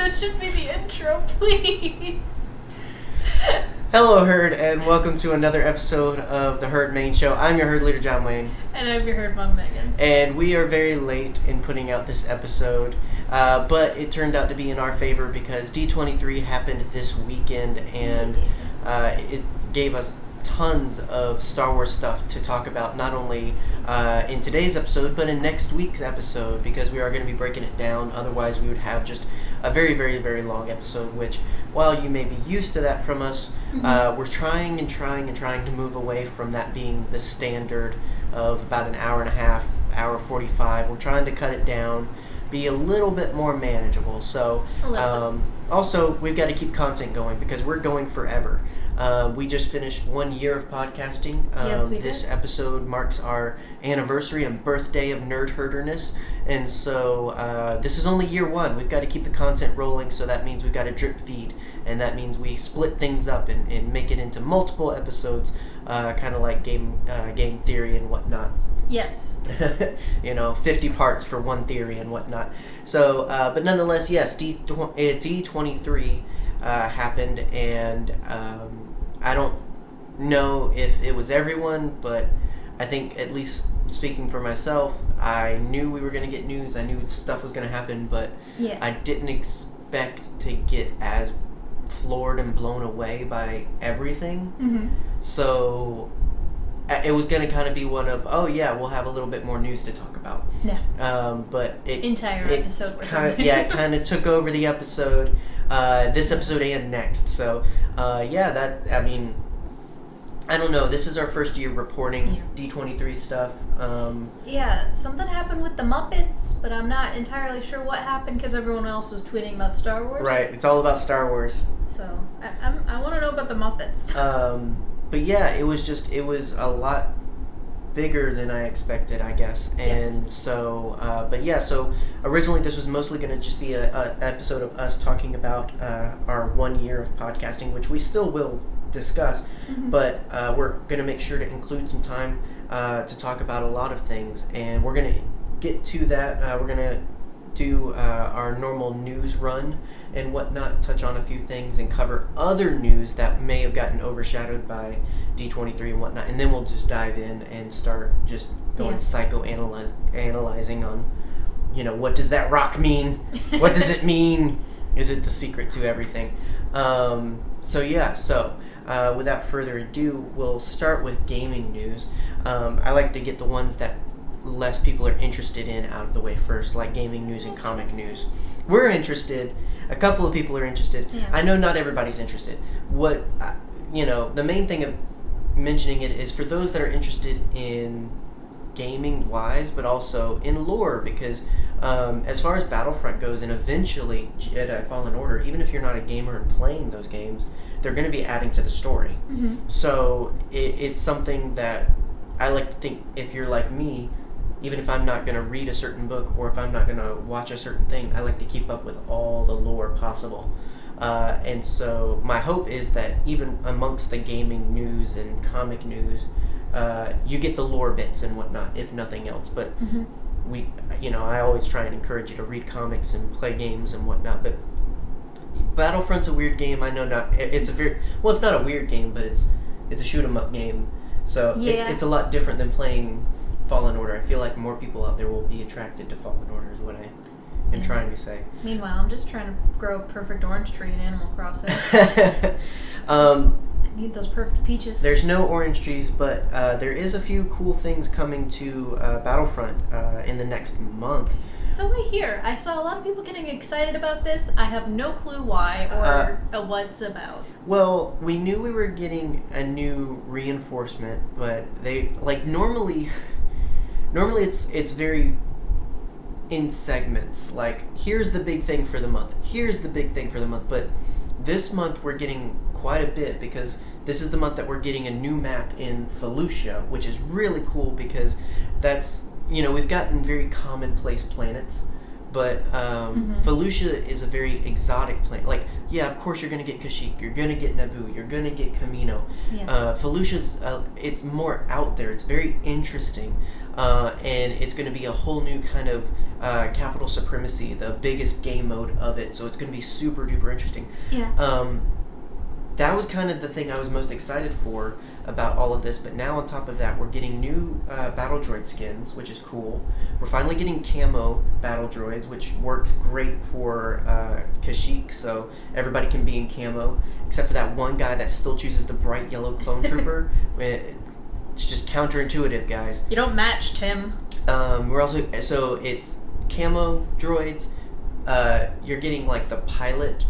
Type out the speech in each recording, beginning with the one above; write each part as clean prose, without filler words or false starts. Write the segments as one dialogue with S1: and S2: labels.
S1: That should be the intro, please.
S2: Hello, Herd, and welcome to another episode of the Herd Main Show. I'm your Herd leader, John Wayne.
S1: And I'm your Herd Mom, Megan.
S2: And we are very late in putting out this episode, but it turned out to be in our favor because D23 happened this weekend, and it gave us tons of Star Wars stuff to talk about, not only in today's episode, but in next week's episode, because we are going to be breaking it down. Otherwise, we would have just a very, very, very long episode, which, while you may be used to that from us, we're trying to move away from that being the standard of about an hour and a half, hour 45. We're trying to cut it down, be a little bit more manageable. So, also, we've got to keep content going because we're going forever. We just finished 1 year of podcasting.
S1: Yes, we
S2: this
S1: did.
S2: episode marks our anniversary and birthday of Nerdherderness. And so this is only year one. We've got to keep the content rolling, so that means we've got to drip feed. And that means we split things up and make it into multiple episodes, kind of like game theory and whatnot.
S1: Yes.
S2: 50 parts for one theory and whatnot. So, but nonetheless, yes, D23 happened, and I don't know if it was everyone, but I think, at least speaking for myself, I knew we were going to get news. I knew stuff was going to happen, but I didn't expect to get as floored and blown away by everything. Mm-hmm. So it was going to kind of be one of, oh yeah, we'll have a little bit more news to talk about.
S1: Yeah.
S2: But it
S1: episode worth of news.
S2: it kind of took over the episode, this episode and next. So I don't know. This is our first year reporting D23 stuff.
S1: Something happened with the Muppets, but I'm not entirely sure what happened because everyone else was tweeting about Star Wars.
S2: Right. It's all about Star Wars.
S1: So I want to know about the Muppets.
S2: But yeah, it was a lot bigger than I expected, I guess. And so, so originally this was mostly going to just be an episode of us talking about our 1 year of podcasting, which we still will discuss, but we're going to make sure to include some time to talk about a lot of things, and we're going to get to that. We're going to do our normal news run and whatnot, touch on a few things, and cover other news that may have gotten overshadowed by D23 and whatnot, and then we'll just dive in and start just going psychoanalyzing on, what does that rock mean? What does it mean? Is it the secret to everything? Without further ado, we'll start with gaming news. I like to get the ones that less people are interested in out of the way first, like gaming news and comic news. We're interested. A couple of people are interested. Yeah. I know not everybody's interested. The main thing of mentioning it is for those that are interested in gaming-wise, but also in lore, because as far as Battlefront goes, and eventually Jedi Fallen Order, even if you're not a gamer and playing those games, they're going to be adding to the story. Mm-hmm. So it's something that I like to think, if you're like me, even if I'm not going to read a certain book or if I'm not going to watch a certain thing, I like to keep up with all the lore possible. And so my hope is that even amongst the gaming news and comic news, you get the lore bits and whatnot, if nothing else. But I always try and encourage you to read comics and play games and whatnot. But Battlefront's a weird game. I know it's not a weird game, but it's a shoot 'em up game. So it's a lot different than playing Fallen Order. I feel like more people out there will be attracted to Fallen Order, is what I am trying to say.
S1: Meanwhile, I'm just trying to grow a perfect orange tree in Animal Crossing. I need those perfect peaches.
S2: There's no orange trees, but there is a few cool things coming to Battlefront in the next month.
S1: So I hear. I saw a lot of people getting excited about this. I have no clue why or what it's about.
S2: Well, we knew we were getting a new reinforcement, but they normally it's very in segments. Like, here's the big thing for the month. Here's the big thing for the month. But this month we're getting quite a bit because this is the month that we're getting a new map in Felucia, which is really cool because that's, we've gotten very commonplace planets, But Felucia is a very exotic planet. Like, yeah, of course you're gonna get Kashyyyk, you're gonna get Naboo, you're gonna get Kamino. Felucia's it's more out there. It's very interesting, and it's gonna be a whole new kind of capital supremacy, the biggest game mode of it. So it's gonna be super duper interesting. That was kind of the thing I was most excited for about all of this, but now on top of that, we're getting new battle droid skins, which is cool. We're finally getting camo battle droids, which works great for Kashyyyk, so everybody can be in camo, except for that one guy that still chooses the bright yellow clone trooper. It's just counterintuitive, guys.
S1: You don't match Tim.
S2: We're also, so it's camo droids. You're getting like the pilot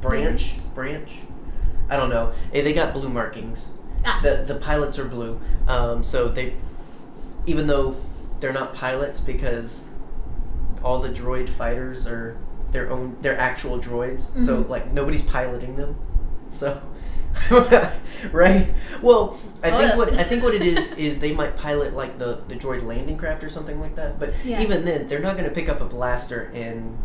S2: branch. I don't know. They got blue markings. The pilots are blue. So they, even though they're not pilots because all the droid fighters are they're actual droids. So like nobody's piloting them. So right? Well, I think what it is they might pilot like the droid landing craft or something like that. But even then, they're not going to pick up a blaster and.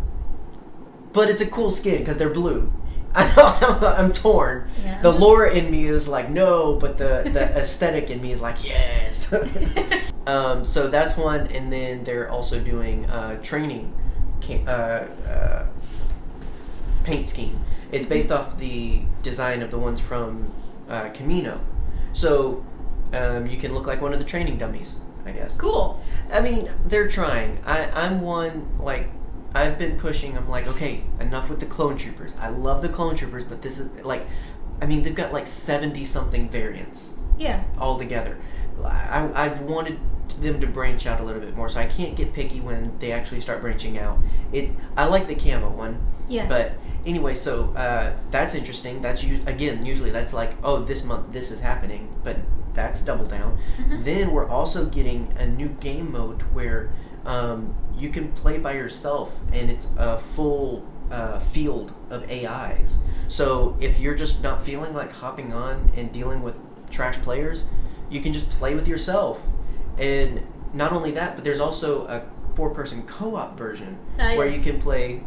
S2: But it's a cool skin because they're blue. I'm torn. Yeah, the lore in me is like no, but the aesthetic in me is like yes. So that's one, and then they're also doing training paint scheme. It's based off the design of the ones from Kamino. So you can look like one of the training dummies, I guess.
S1: Cool.
S2: I mean, they're trying. I'm one, like, I've been pushing. I'm like, okay, enough with the clone troopers. I love the clone troopers, but this is, like, I mean, they've got, like, 70-something variants.
S1: Yeah. All
S2: together. I've wanted them to branch out a little bit more, so I can't get picky when they actually start branching out. I like the camo one.
S1: Yeah.
S2: But anyway, so that's interesting. That's usually that's like, oh, this month this is happening, but that's double down. Then we're also getting a new game mode where you can play by yourself, and it's a full field of AIs. So if you're just not feeling like hopping on and dealing with trash players, you can just play with yourself. And not only that, but there's also a 4-person co-op version where you can play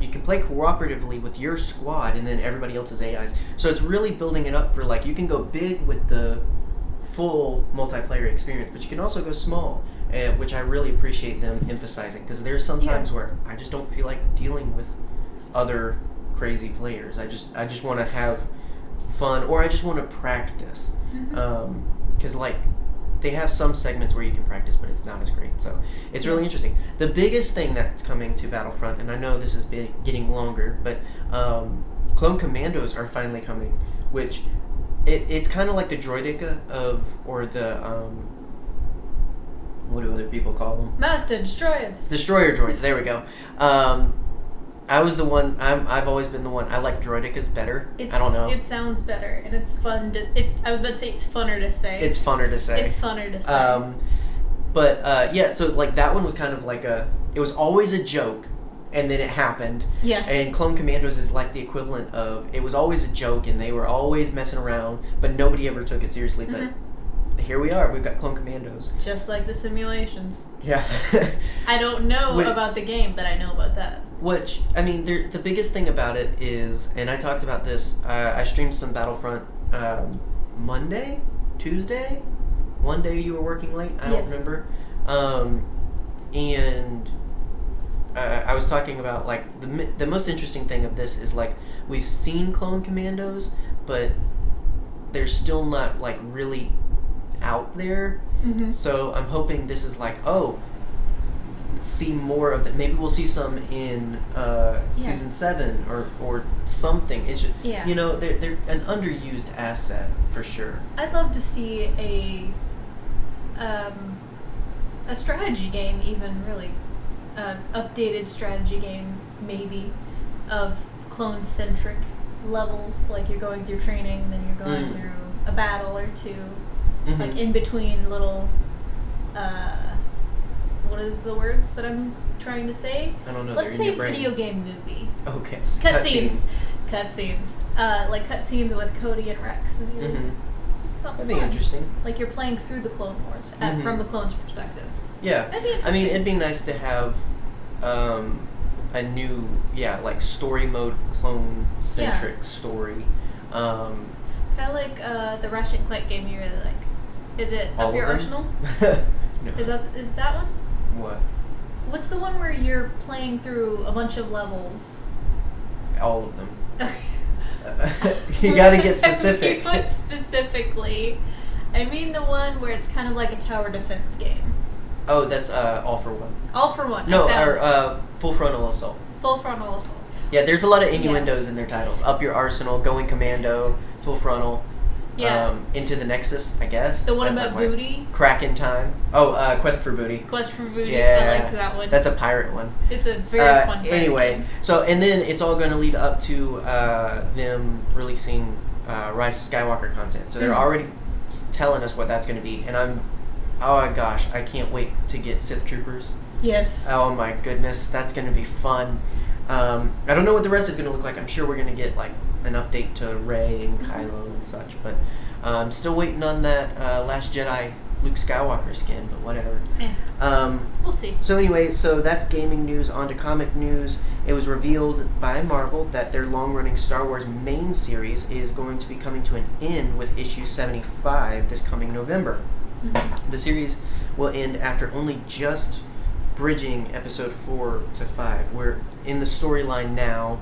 S2: you can play cooperatively with your squad and then everybody else's AIs. So it's really building it up for, like, you can go big with the full multiplayer experience, but you can also go small, which I really appreciate them emphasizing, because there's some times where I just don't feel like dealing with other crazy players. I just want to have fun, or I just want to practice, because like they have some segments where you can practice, but it's not as great. So it's really interesting. The biggest thing that's coming to Battlefront, and I know this has been getting longer, but Clone Commandos are finally coming, which it's kind of like the Droideka or the what do other people call them?
S1: Master Destroyers. Destroyer
S2: droids. There we go. I was the one. I've always been the one. I like Droidekas better. I don't know.
S1: It sounds better, and it's fun to. I was about to say it's funner to say.
S2: It's funner to say.
S1: It's funner to say.
S2: But yeah, so like that one was kind of like it was always a joke, and then it happened.
S1: Yeah.
S2: And Clone Commandos is like the equivalent of, it was always a joke, and they were always messing around, but nobody ever took it seriously. But here we are. We've got Clone Commandos.
S1: Just like the simulations.
S2: Yeah.
S1: I don't know about the game, but I know about that.
S2: Which, I mean, the biggest thing about it is, and I talked about this, I streamed some Battlefront Monday? Tuesday? One day you were working late? I don't remember. And I was talking about, like, the most interesting thing of this is, like, we've seen Clone Commandos, but they're still not, like, really out there. So I'm hoping this is like, see more of it. Maybe we'll see some in season 7 or something. It's just, you know, they're an underused asset for sure.
S1: I'd love to see a strategy game, even really updated strategy game, maybe of clone-centric levels. Like you're going through training, then you're going through a battle or two. Like in between little, what is the words that I'm trying to say?
S2: I don't know.
S1: Let's say video game movie.
S2: Okay.
S1: Cutscenes. Like cutscenes with Cody and Rex. something
S2: That'd be
S1: fun.
S2: interesting.
S1: Like you're playing through the Clone Wars from the clone's perspective.
S2: Yeah.
S1: That'd be interesting.
S2: I mean, it'd be nice to have a new, like story mode, clone-centric story.
S1: Kind of like the Ratchet and Clank game you really like. Is it
S2: All
S1: Up Your
S2: of them?
S1: Arsenal?
S2: No.
S1: Is that one?
S2: What?
S1: What's the one where you're playing through a bunch of levels?
S2: All of them. You gotta get specific.
S1: I mean, specifically. I mean the one where it's kind of like a tower defense game.
S2: Oh, that's All for One.
S1: All for One.
S2: No, or Full Frontal Assault.
S1: Full Frontal Assault.
S2: Yeah, there's a lot of innuendos in their titles. Up Your Arsenal, Going Commando, Full Frontal.
S1: Yeah.
S2: Into the Nexus, I guess.
S1: The one
S2: That's
S1: about
S2: not quite-
S1: booty.
S2: Crack in Time. Oh, Quest for Booty.
S1: Quest for Booty.
S2: Yeah.
S1: I liked that one.
S2: That's a pirate one.
S1: It's a very fun pirate
S2: Anyway,
S1: game.
S2: so, and then it's all going to lead up to them releasing Rise of Skywalker content. So they're already telling us what that's going to be. And oh my gosh, I can't wait to get Sith Troopers.
S1: Yes.
S2: Oh my goodness, that's going to be fun. I don't know what the rest is going to look like. I'm sure we're going to get like an update to Rey and Kylo and such, but I'm still waiting on that Last Jedi Luke Skywalker skin, but whatever.
S1: We'll see.
S2: So anyway, so that's gaming news. On to comic news. It was revealed by Marvel that their long-running Star Wars main series is going to be coming to an end with issue 75 this coming November. The series will end after only just bridging episode 4 to 5. We're in the storyline now.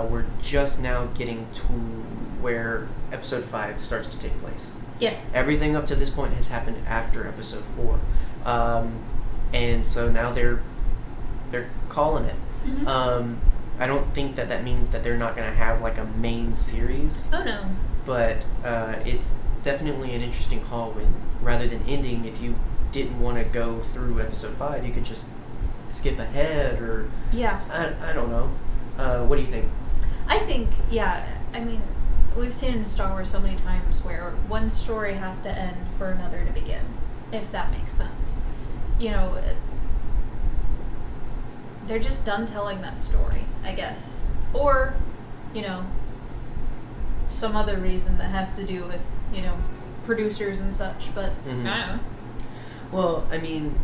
S2: We're just now getting to where episode 5 starts to take place.
S1: Yes.
S2: Everything up to this point has happened after episode 4. And so now they're calling it. I don't think that means that they're not going to have like a main series.
S1: Oh no.
S2: But it's definitely an interesting call when rather than ending, if you didn't want to go through episode 5, you could just skip ahead or...
S1: Yeah.
S2: I don't know. What do you think?
S1: I think, I mean, we've seen in Star Wars so many times where one story has to end for another to begin, if that makes sense. You know, they're just done telling that story, I guess. Or, you know, some other reason that has to do with, you know, producers and such, but I don't know.
S2: Well, I mean,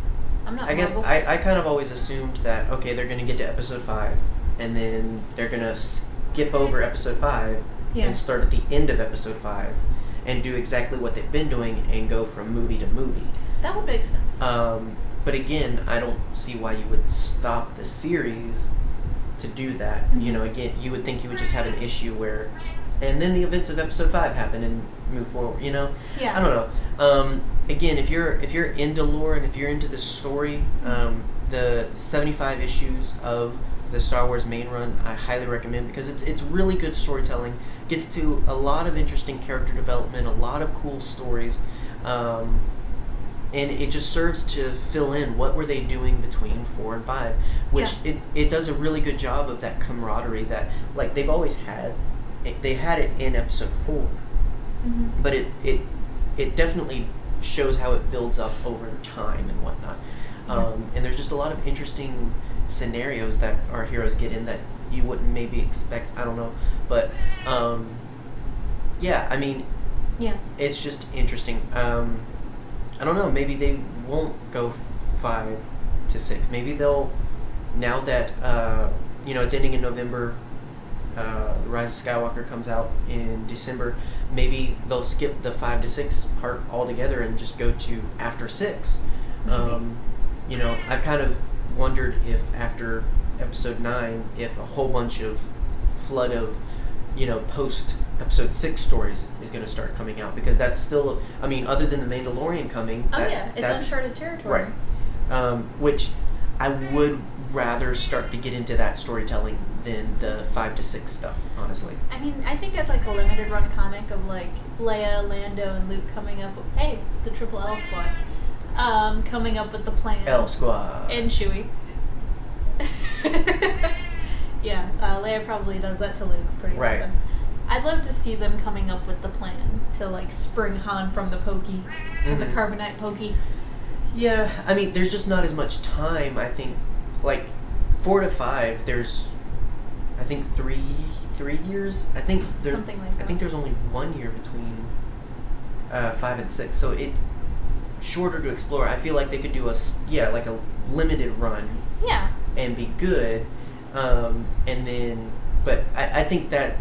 S1: I'm not
S2: I guess
S1: Marvel.
S2: I kind of always assumed that, okay, they're going to get to episode 5, and then they're going to skip over episode 5 and start at the end of episode 5 and do exactly what they've been doing and go from movie to movie.
S1: That would make sense.
S2: But again, I don't see why you would stop the series to do that. You know, again, you would think you would just have an issue where, and then the events of episode 5 happen and move forward, you know?
S1: Yeah.
S2: I don't know. Again, if you're into lore and if you're into the story, the 75 issues of the Star Wars main run, I highly recommend because it's really good storytelling. Gets to a lot of interesting character development, a lot of cool stories, and it just serves to fill in what were they doing between 4 and 5, which it does a really good job of that camaraderie that like they've always had. They had it in episode 4, but it definitely shows how it builds up over time and whatnot. And there's just a lot of interesting scenarios that our heroes get in that you wouldn't maybe expect. I don't know, but I mean, it's just interesting. I don't know, maybe they won't go 5 to 6. Maybe they'll, now that it's ending in November, Rise of Skywalker comes out in December, maybe they'll skip the 5 to 6 part altogether and just go to after 6. I've kind of wondered if after episode 9, if a whole bunch of flood of, post episode 6 stories is going to start coming out, because that's still, I mean, other than the Mandalorian coming,
S1: it's uncharted territory.
S2: Right. Which I would rather start to get into that storytelling than the 5 to 6 stuff, honestly.
S1: I mean, I think I'd like a limited run comic of like Leia, Lando, and Luke coming up with, the Triple L Squad, coming up with the plan.
S2: L Squad.
S1: And Chewie. Leia probably does that to Luke pretty often. I'd love to see them coming up with the plan to like spring Han from the pokey, from the carbonite pokey.
S2: Yeah, I mean, there's just not as much time. I think, like 4 to 5. There's, I think 3 years. I think
S1: something like that.
S2: I think there's only 1 year between 5 and 6. So it's shorter to explore. I feel like they could do like a limited run.
S1: Yeah.
S2: And be good. And then, but I think that,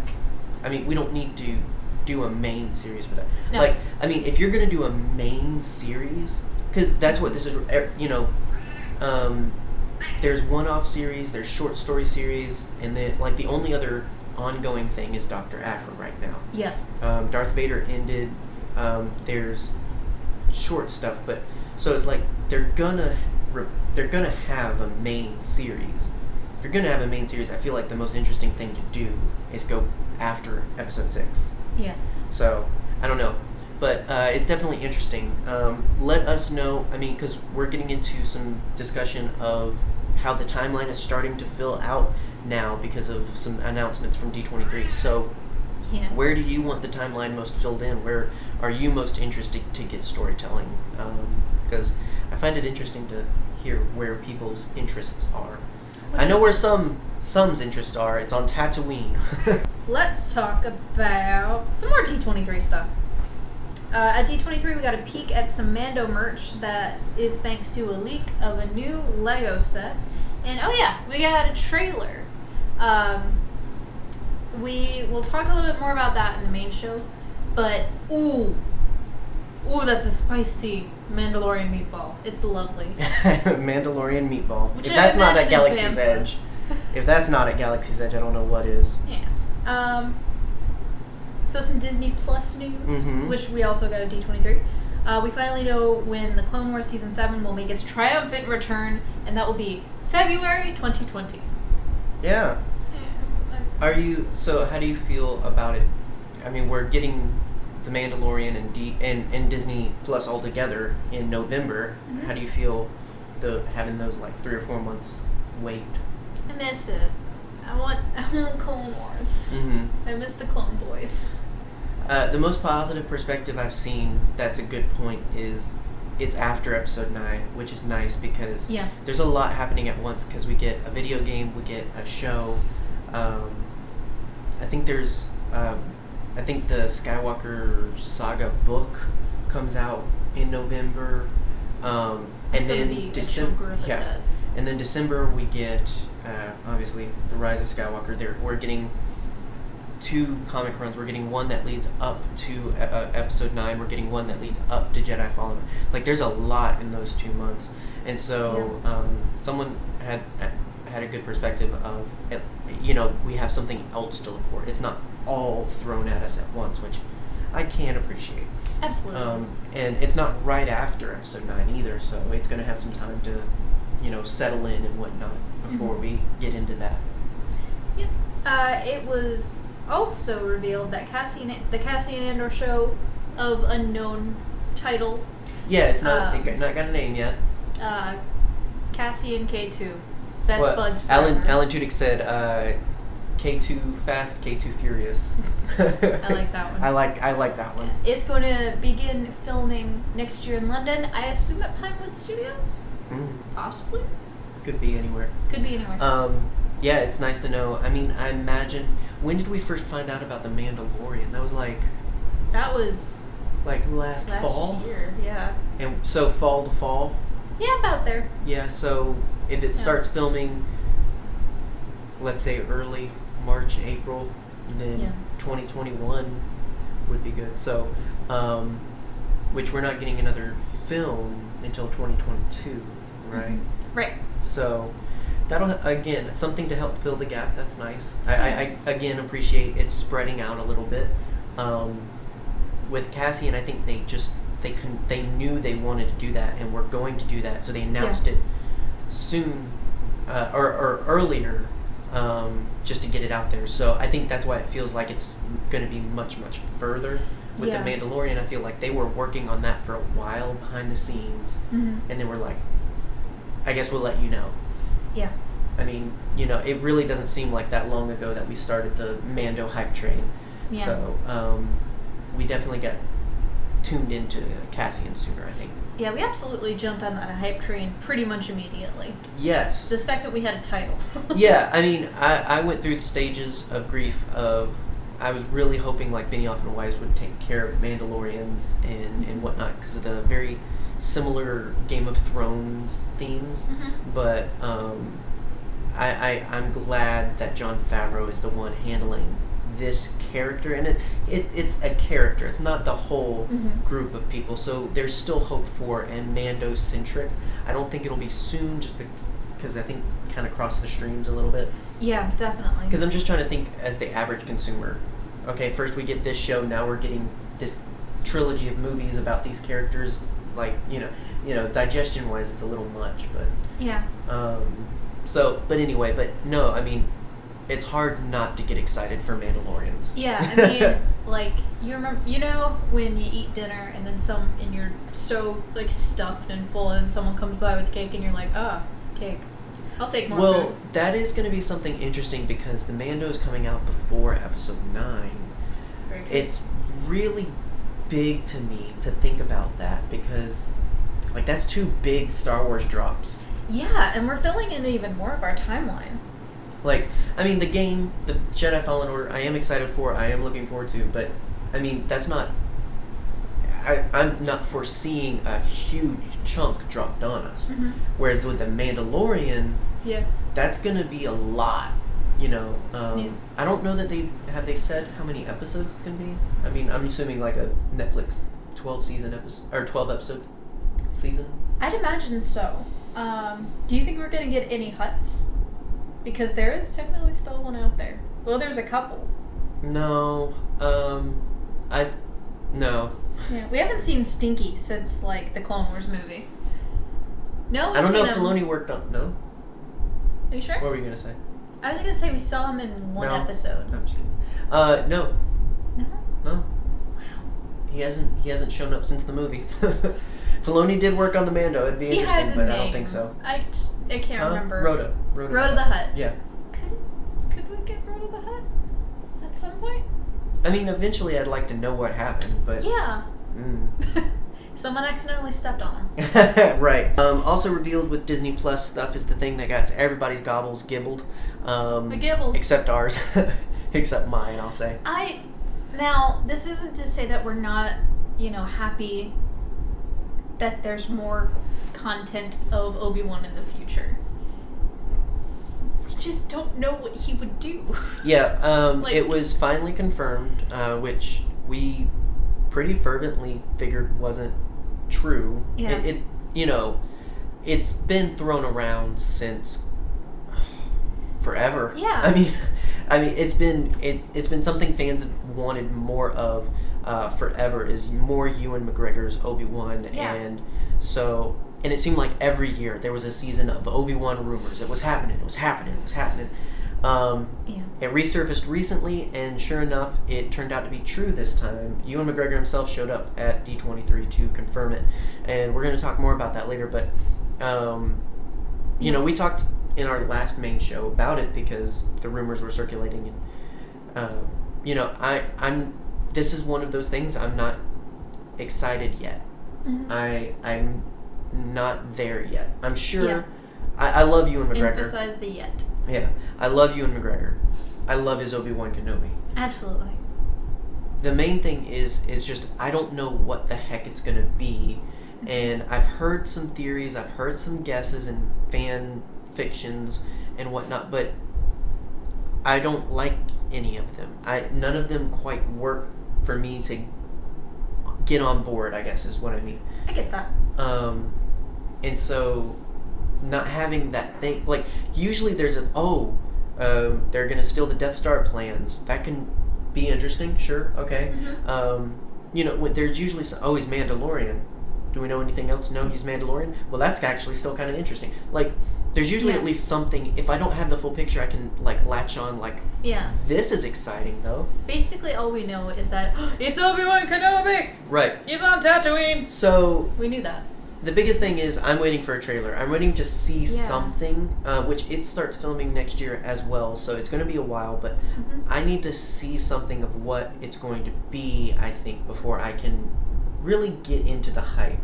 S2: I mean, we don't need to do a main series for that.
S1: No.
S2: Like, I mean, if you're going to do a main series, because that's what this is, you know, there's one-off series, there's short story series, and then, like, the only other ongoing thing is Dr. Aphra right now.
S1: Yeah.
S2: Darth Vader ended. There's short stuff, but so it's like they're gonna have a main series. If you're gonna have a main series, I feel like the most interesting thing to do is go after episode 6.
S1: Yeah.
S2: So I don't know, but it's definitely interesting. Let us know. I mean, because we're getting into some discussion of how the timeline is starting to fill out now because of some announcements from D23. So
S1: Yeah.
S2: where do you want the timeline most filled in? Where are you most interested to get storytelling? Because I find it interesting to hear where people's interests are. I know where some's interests are. It's on Tatooine.
S1: Let's talk about some more D23 stuff. At D23, we got a peek at some Mando merch that is thanks to a leak of a new Lego set. And oh yeah, we got a trailer. We will talk a little bit more about that in the main show. But ooh, that's a spicy Mandalorian meatball. It's lovely.
S2: Mandalorian meatball.
S1: Which
S2: If that's not at
S1: imagine is
S2: Galaxy's
S1: Bamford.
S2: Edge, if that's not at Galaxy's Edge, I don't know what is.
S1: Yeah. So some Disney Plus news,
S2: Mhm.
S1: which we also got at D23. We finally know when the Clone Wars Season 7 will make its triumphant return, and that will be February 2020.
S2: Yeah. So how do you feel about it? I mean, we're getting The Mandalorian and Disney Plus all together in November.
S1: Mhm.
S2: How do you feel having those like 3 or 4 months wait?
S1: I miss it. I want Clone Wars.
S2: Mm-hmm.
S1: I miss the Clone Boys.
S2: The most positive perspective I've seen that's a good point is it's after episode 9, which is nice because
S1: Yeah.
S2: there's a lot happening at once because we get a video game, we get a show. I think the Skywalker Saga book comes out in November. And
S1: It's
S2: then
S1: gonna be a
S2: December,
S1: chunker of a set.
S2: and then December we get obviously the Rise of Skywalker. We're getting 2 comic runs. We're getting one that leads up to episode 9. We're getting one that leads up to Jedi Fallen. Like there's a lot in those 2 months, and so someone had a good perspective of we have something else to look for. It's not all thrown at us at once, which I can appreciate.
S1: Absolutely.
S2: And it's not right after episode 9 either, so it's going to have some time to settle in and whatnot before we get into that.
S1: Yep. It was also revealed that the Cassian Andor show of unknown title.
S2: Yeah, it's not not got a name yet.
S1: Cassian K2, best buds forever.
S2: Alan Tudyk said K2 Fast, K2 Furious.
S1: I like that one.
S2: I like that one.
S1: It's going to begin filming next year in London. I assume at Pinewood Studios. Possibly.
S2: Could be anywhere.
S1: Could be anywhere.
S2: Yeah, it's nice to know. I mean, I imagine, when did we first find out about the Mandalorian? That was like last fall?
S1: year, yeah.
S2: And so fall to fall?
S1: Yeah, about there.
S2: Yeah, so if it starts filming, let's say early March, April, then 2021 would be good. So, which we're not getting another film until 2022, right?
S1: Mm-hmm. Right.
S2: So that'll, again, something to help fill the gap. That's nice. I again appreciate it spreading out a little bit. With Cassian, I think they knew they wanted to do that and were going to do that, so they announced it soon or earlier, just to get it out there. So I think that's why it feels like it's going to be much, much further. With The Mandalorian, I feel like they were working on that for a while behind the scenes, and then we're like, I guess we'll let you know.
S1: Yeah.
S2: I mean, it really doesn't seem like that long ago that we started the Mando hype train.
S1: Yeah.
S2: So we definitely got tuned into Cassian sooner, I think.
S1: Yeah, we absolutely jumped on that hype train pretty much immediately.
S2: Yes.
S1: The second we had a title.
S2: Yeah, I mean, I went through the stages of grief of I was really hoping like Benioff and Weiss would take care of Mandalorians and whatnot because of the very similar Game of Thrones themes. But I'm glad that Jon Favreau is the one handling this character, and it's a character. It's not the whole group of people, so there's still hope for and Mando-centric. I don't think it'll be soon, just because I think kind of cross the streams a little bit.
S1: Yeah, definitely.
S2: Because I'm just trying to think as the average consumer. Okay, first we get this show, now we're getting this trilogy of movies about these characters. Like, you know, digestion-wise, it's a little much, but
S1: yeah.
S2: But anyway, but no, I mean, it's hard not to get excited for Mandalorians.
S1: Yeah, I mean, like, you remember, you know, when you eat dinner and then and you're so, like, stuffed and full and someone comes by with cake and you're like, cake. I'll take more food.
S2: Well, that is going to be something interesting because the Mando is coming out before Episode 9.
S1: Very true.
S2: It's really big to me to think about that because, like, that's 2 big Star Wars drops.
S1: Yeah, and we're filling in even more of our timeline.
S2: Like, I mean, the game, the Jedi Fallen Order, I am excited for, I am looking forward to, but, I mean, that's not... I'm not foreseeing a huge chunk dropped on us. Whereas with the Mandalorian, that's going to be a lot, you know. I don't know that they said how many episodes it's going to be. I mean, I'm assuming like a Netflix 12 episode season.
S1: I'd imagine so. Do you think we're going to get any Hutts? Because there is technically still one out there. Well, there's a couple.
S2: No. No.
S1: Yeah, we haven't seen Stinky since, like, the Clone Wars movie. No,
S2: I don't know if Filoni worked on... No?
S1: Are you sure?
S2: What were you going to say?
S1: I was going to say we saw him in one episode.
S2: No, I'm just kidding. No.
S1: No?
S2: No. Wow. He hasn't shown up since the movie. Filoni did work on the Mando. It'd be interesting, but I don't think so.
S1: I can't remember.
S2: Rhoda
S1: the Hutt.
S2: Yeah.
S1: Could we get Rhoda the Hutt at some point?
S2: I mean, eventually I'd like to know what happened, but...
S1: Yeah. Someone accidentally stepped on him.
S2: Right. Also revealed with Disney Plus stuff is the thing that got everybody's gobbles gibbled.
S1: The gibbles.
S2: Except ours. Except mine, I'll say.
S1: Now, this isn't to say that we're not, happy that there's more content of Obi-Wan in the future. We just don't know what he would do.
S2: Yeah, it was finally confirmed, which we pretty fervently figured wasn't true.
S1: Yeah.
S2: It's been thrown around since forever.
S1: Yeah.
S2: I mean, it's been something fans have wanted more of forever, is more Ewan McGregor's Obi-Wan.
S1: Yeah.
S2: And it seemed like every year there was a season of Obi-Wan rumors. It was happening. It resurfaced recently, and sure enough, it turned out to be true this time. Ewan McGregor himself showed up at D23 to confirm it, and we're going to talk more about that later. But we talked in our last main show about it because the rumors were circulating, and I'm this is one of those things I'm not excited yet.
S1: Mm-hmm.
S2: I'm not there yet. I'm sure. Yeah. I love Ewan McGregor.
S1: Emphasize the yet.
S2: Yeah, I love Ewan McGregor. I love his Obi-Wan Kenobi.
S1: Absolutely.
S2: The main thing is just I don't know what the heck it's gonna be, and I've heard some theories, I've heard some guesses and fan fictions and whatnot, but I don't like any of them. None of them quite work for me to get on board, I guess is what I mean.
S1: I get that.
S2: And so not having that thing, like, usually there's they're gonna steal the Death Star plans. That can be interesting, sure, okay. Mm-hmm. There's usually he's Mandalorian. Do we know anything else? No, he's Mandalorian. Well, that's actually still kind of interesting. Like, there's usually at least something. If I don't have the full picture, I can latch on. This is exciting though.
S1: Basically, all we know is that it's Obi-Wan Kenobi.
S2: Right.
S1: He's on Tatooine.
S2: So
S1: we knew that.
S2: The biggest thing is I'm waiting for a trailer. I'm waiting to see something, which it starts filming next year as well, so it's going to be a while, but I need to see something of what it's going to be, I think, before I can really get into the hype.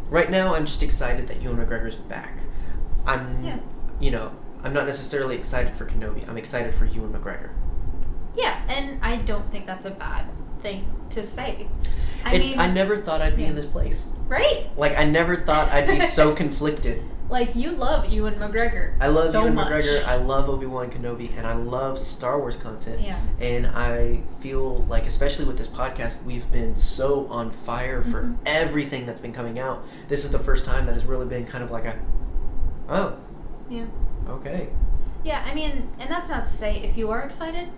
S2: Right now, I'm just excited that Ewan McGregor's back. I'm not necessarily excited for Kenobi. I'm excited for Ewan McGregor.
S1: Yeah, and I don't think that's a bad thing to say.
S2: I never thought I'd be in this place.
S1: Right?
S2: Like, I never thought I'd be so conflicted.
S1: Like, you love Ewan McGregor.
S2: I love
S1: so
S2: Ewan
S1: much.
S2: McGregor. I love Obi-Wan Kenobi, and I love Star Wars content.
S1: Yeah.
S2: And I feel like, especially with this podcast, we've been so on fire for everything that's been coming out. This is the first time that has really been kind of like oh. Yeah. Okay.
S1: Yeah, I mean, and that's not to say if you are excited,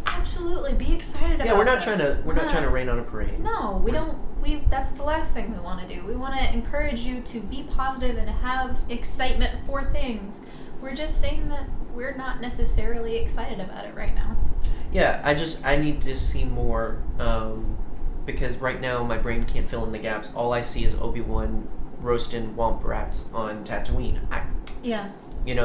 S1: absolutely be excited about it.
S2: Yeah, we're not trying to rain on a parade.
S1: No, we don't. That's the last thing we want to do. We want to encourage you to be positive and have excitement for things. We're just saying that we're not necessarily excited about it right now.
S2: Yeah, I need to see more, because right now my brain can't fill in the gaps. All I see is Obi-Wan roasting womp rats on Tatooine.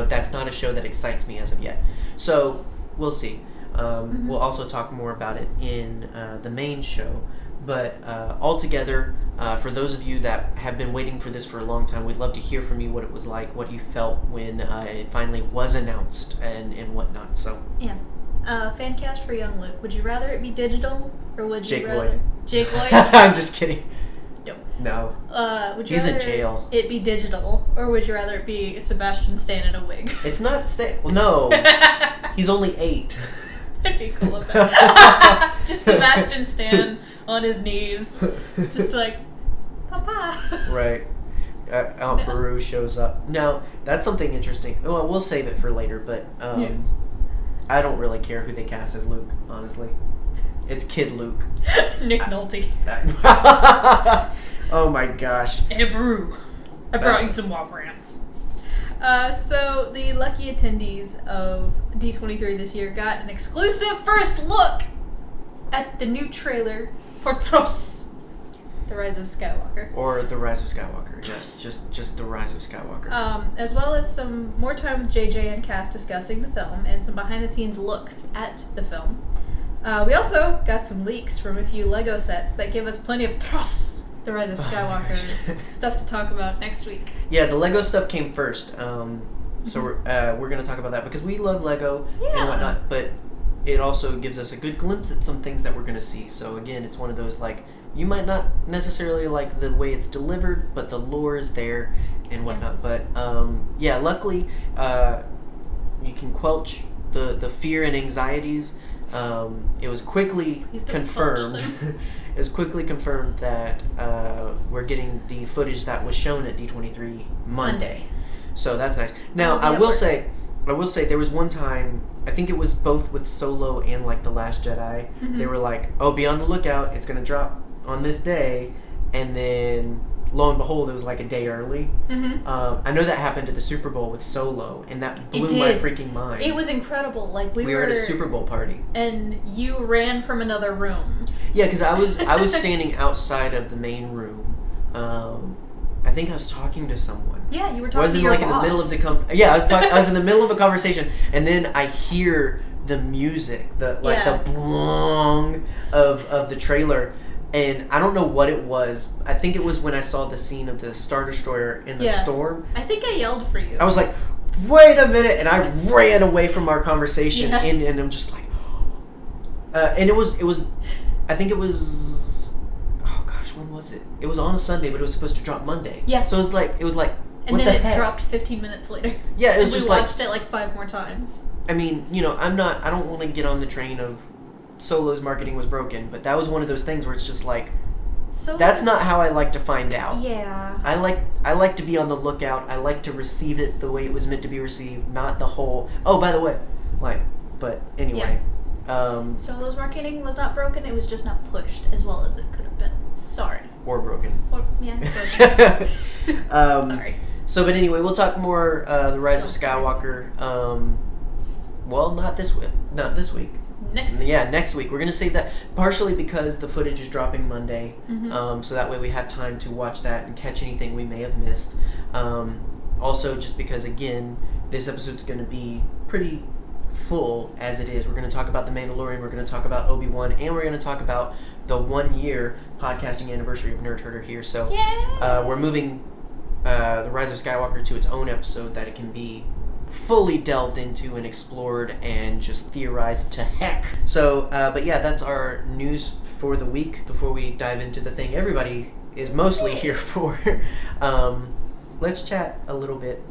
S2: That's not a show that excites me as of yet. So, we'll see. We'll also talk more about it in the main show. But altogether, for those of you that have been waiting for this for a long time, we'd love to hear from you what it was like, what you felt when it finally was announced, and whatnot. So
S1: yeah, fan cast for young Luke. Would you rather it be digital, or would you rather
S2: Lloyd.
S1: Jake Lloyd?
S2: I'm just kidding. No.
S1: Would you
S2: He's
S1: rather
S2: in jail.
S1: It be digital, or would you rather it be Sebastian Stan in a wig?
S2: It's not no. He's only 8.
S1: I'd be cool with that. Just Sebastian Stan on his knees, just like, Papa.
S2: Right. Aunt Beru shows up. Now, that's something interesting. Well, we'll save it for later, but I don't really care who they cast as Luke, honestly. It's Kid Luke.
S1: Nick Nolte.
S2: Oh my gosh.
S1: Hey, Beru. I brought you some wop rants. So the lucky attendees of D23 this year got an exclusive first look at the new trailer for Tros, The Rise of Skywalker.
S2: Or The Rise of Skywalker. Yes, just The Rise of Skywalker.
S1: As well as some more time with JJ and cast discussing the film and some behind-the-scenes looks at the film. We also got some leaks from a few Lego sets that give us plenty of Tros, The Rise of Skywalker stuff to talk about next week.
S2: Yeah, the Lego stuff came first. So we're going to talk about that because we love Lego and whatnot, but it also gives us a good glimpse at some things that we're going to see. So again, it's one of those, like, you might not necessarily like the way it's delivered, but the lore is there and whatnot. But luckily, you can quelch the fear and anxieties. It was quickly confirmed. It was quickly confirmed that we're getting the footage that was shown at D23 Monday. So that's nice. Now I will say there was one time, I think it was both with Solo and like The Last Jedi. They were like, "Oh, be on the lookout! It's gonna drop on this day," and then lo and behold, it was like a day early. I know that happened at the Super Bowl with Solo, and that blew my freaking mind.
S1: It was incredible. Like we were
S2: at a Super Bowl party,
S1: and you ran from another room.
S2: Yeah, because I was standing outside of the main room. I think I was talking to someone.
S1: Yeah, you were talking to your boss.
S2: In the middle of the I was in the middle of a conversation, and then I hear the music, the blong of the trailer. And I don't know what it was. I think it was when I saw the scene of the Star Destroyer in the storm.
S1: I think I yelled for you.
S2: I was like, wait a minute! And I ran away from our conversation. And I'm just like... and it was... I think it was... Oh gosh, when was it? It was on a Sunday, but it was supposed to drop Monday. Yeah. So it was like... And
S1: what then it dropped 15 minutes later.
S2: Yeah, it was just like...
S1: We watched it like 5 more times.
S2: I mean, I don't want to get on the train of... Solo's marketing was broken, but that was one of those things where it's just like, that's not how I like to find out. Yeah. I like to be on the lookout. I like to receive it the way it was meant to be received, not the whole, oh, by the way, but anyway. Yeah.
S1: Solo's marketing was not broken, it was just not pushed as well as it could have been. Sorry.
S2: Or broken.
S1: Broken. Sorry.
S2: So, but anyway, we'll talk more, The Rise of Skywalker, well, not this week.
S1: Next week.
S2: Yeah, next week. We're going to save that partially because the footage is dropping Monday, so that way we have time to watch that and catch anything we may have missed. Also, just because, again, this episode's going to be pretty full as it is. We're going to talk about The Mandalorian, we're going to talk about Obi-Wan, and we're going to talk about the 1-year podcasting anniversary of Nerdherder here. So we're moving The Rise of Skywalker to its own episode that it can be fully delved into and explored and just theorized to heck. So, but yeah, that's our news for the week. Before we dive into the thing everybody is mostly here for, let's chat a little bit.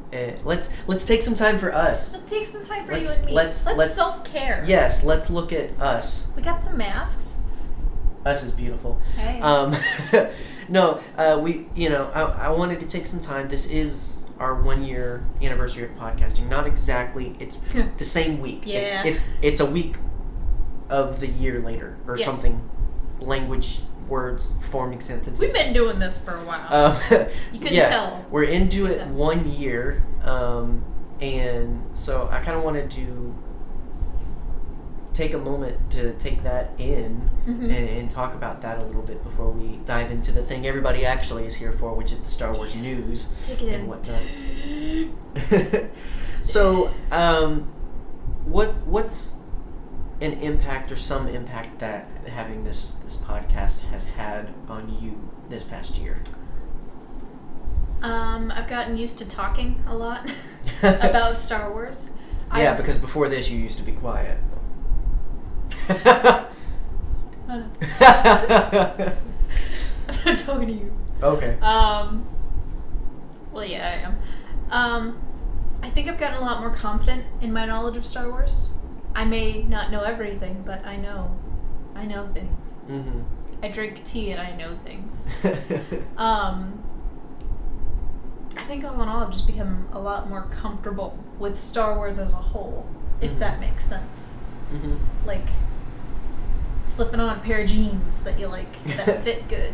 S2: Let's take some time for us.
S1: Let's take some time for you and me. Let's self-care.
S2: Yes, let's look at us.
S1: We got some masks.
S2: Us is beautiful.
S1: Hey.
S2: No, I wanted to take some time. This is our 1 year anniversary of podcasting. Not exactly. It's the same week.
S1: Yeah.
S2: It's a week of the year later or something. Language, words, forming sentences.
S1: We've been doing this for a while. You couldn't tell.
S2: We're into it 1 year, and so I kind of wanted to take a moment to take that in and talk about that a little bit before we dive into the thing everybody actually is here for, which is the Star Wars news and whatnot. So, what's an impact or some impact that having this podcast has had on you this past year?
S1: I've gotten used to talking a lot about Star Wars.
S2: Yeah, because before this you used to be quiet.
S1: I'm not talking to you.
S2: Okay.
S1: Well, yeah, I am. I think I've gotten a lot more confident in my knowledge of Star Wars. I may not know everything, but I know things.
S2: Mm-hmm.
S1: I drink tea and I know things. I think all in all, I've just become a lot more comfortable with Star Wars as a whole, if that makes sense.
S2: Mm-hmm.
S1: Like slipping on a pair of jeans that you like, that fit good.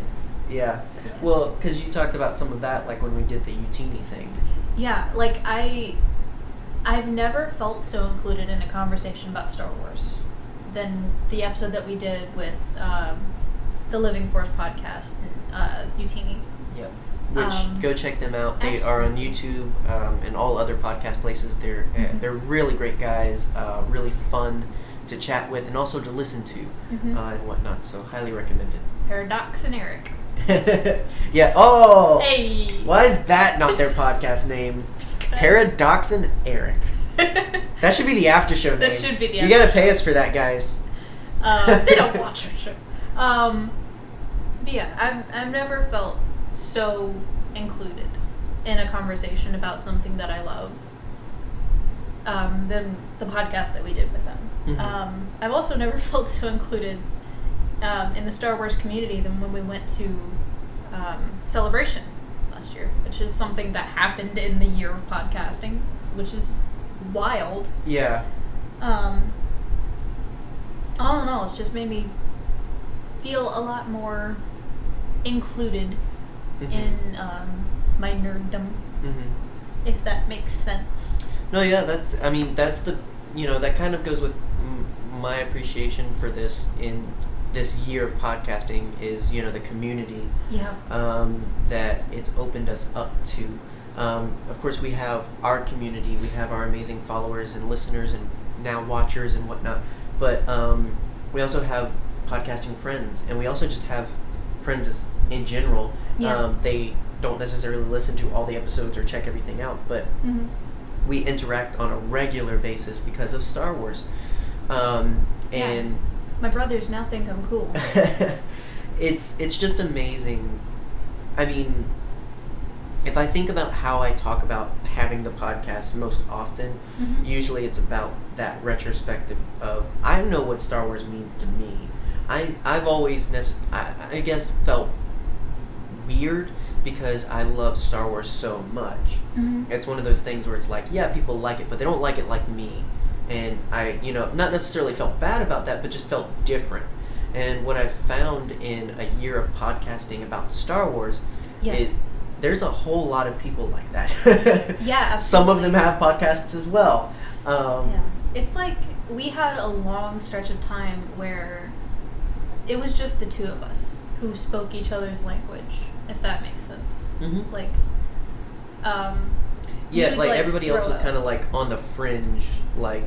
S2: Yeah. Well, because you talked about some of that, like when we did the Utini thing.
S1: Yeah, like I've never felt so included in a conversation about Star Wars than the episode that we did with the Living Force podcast, Utini.
S2: Yep. Which, go check them out. They are on YouTube and all other podcast places. They're really great guys, really fun to chat with and also to listen to and whatnot. So highly recommended.
S1: Paradox and Eric.
S2: Yeah. Oh.
S1: Hey.
S2: Why is that not their podcast name? Paradox and Eric. That should be the after show name.
S1: That should be the.
S2: You gotta pay us for that, guys.
S1: They don't watch our show. But yeah, I've never felt so included in a conversation about something that I love than the podcast that we did with them.
S2: Mm-hmm.
S1: I've also never felt so included in the Star Wars community than when we went to Celebration last year, which is something that happened in the year of podcasting, which is wild.
S2: Yeah.
S1: All in all, it's just made me feel a lot more included in my nerddom, if that makes sense.
S2: No, yeah, that's the, that kind of goes with my appreciation for this in this year of podcasting is, the community that it's opened us up to. Of course, we have our community, we have our amazing followers and listeners and now watchers and whatnot, but we also have podcasting friends, and we also just have friends in general. They don't necessarily listen to all the episodes or check everything out, but we interact on a regular basis because of Star Wars. And
S1: my brothers now think I'm cool.
S2: It's just amazing. I mean, if I think about how I talk about having the podcast most often, usually it's about that retrospective of, I know what Star Wars means to me. I've always, I guess, felt weird because I love Star Wars so much. It's one of those things where it's like, yeah, people like it, but they don't like it like me. And I, not necessarily felt bad about that, but just felt different. And what I've found in a year of podcasting about Star Wars, there's a whole lot of people like that.
S1: Yeah, absolutely.
S2: Some of them have podcasts as well.
S1: It's like we had a long stretch of time where it was just the two of us who spoke each other's language, if that makes sense. Like,
S2: everybody else was kind of like on the fringe. Like,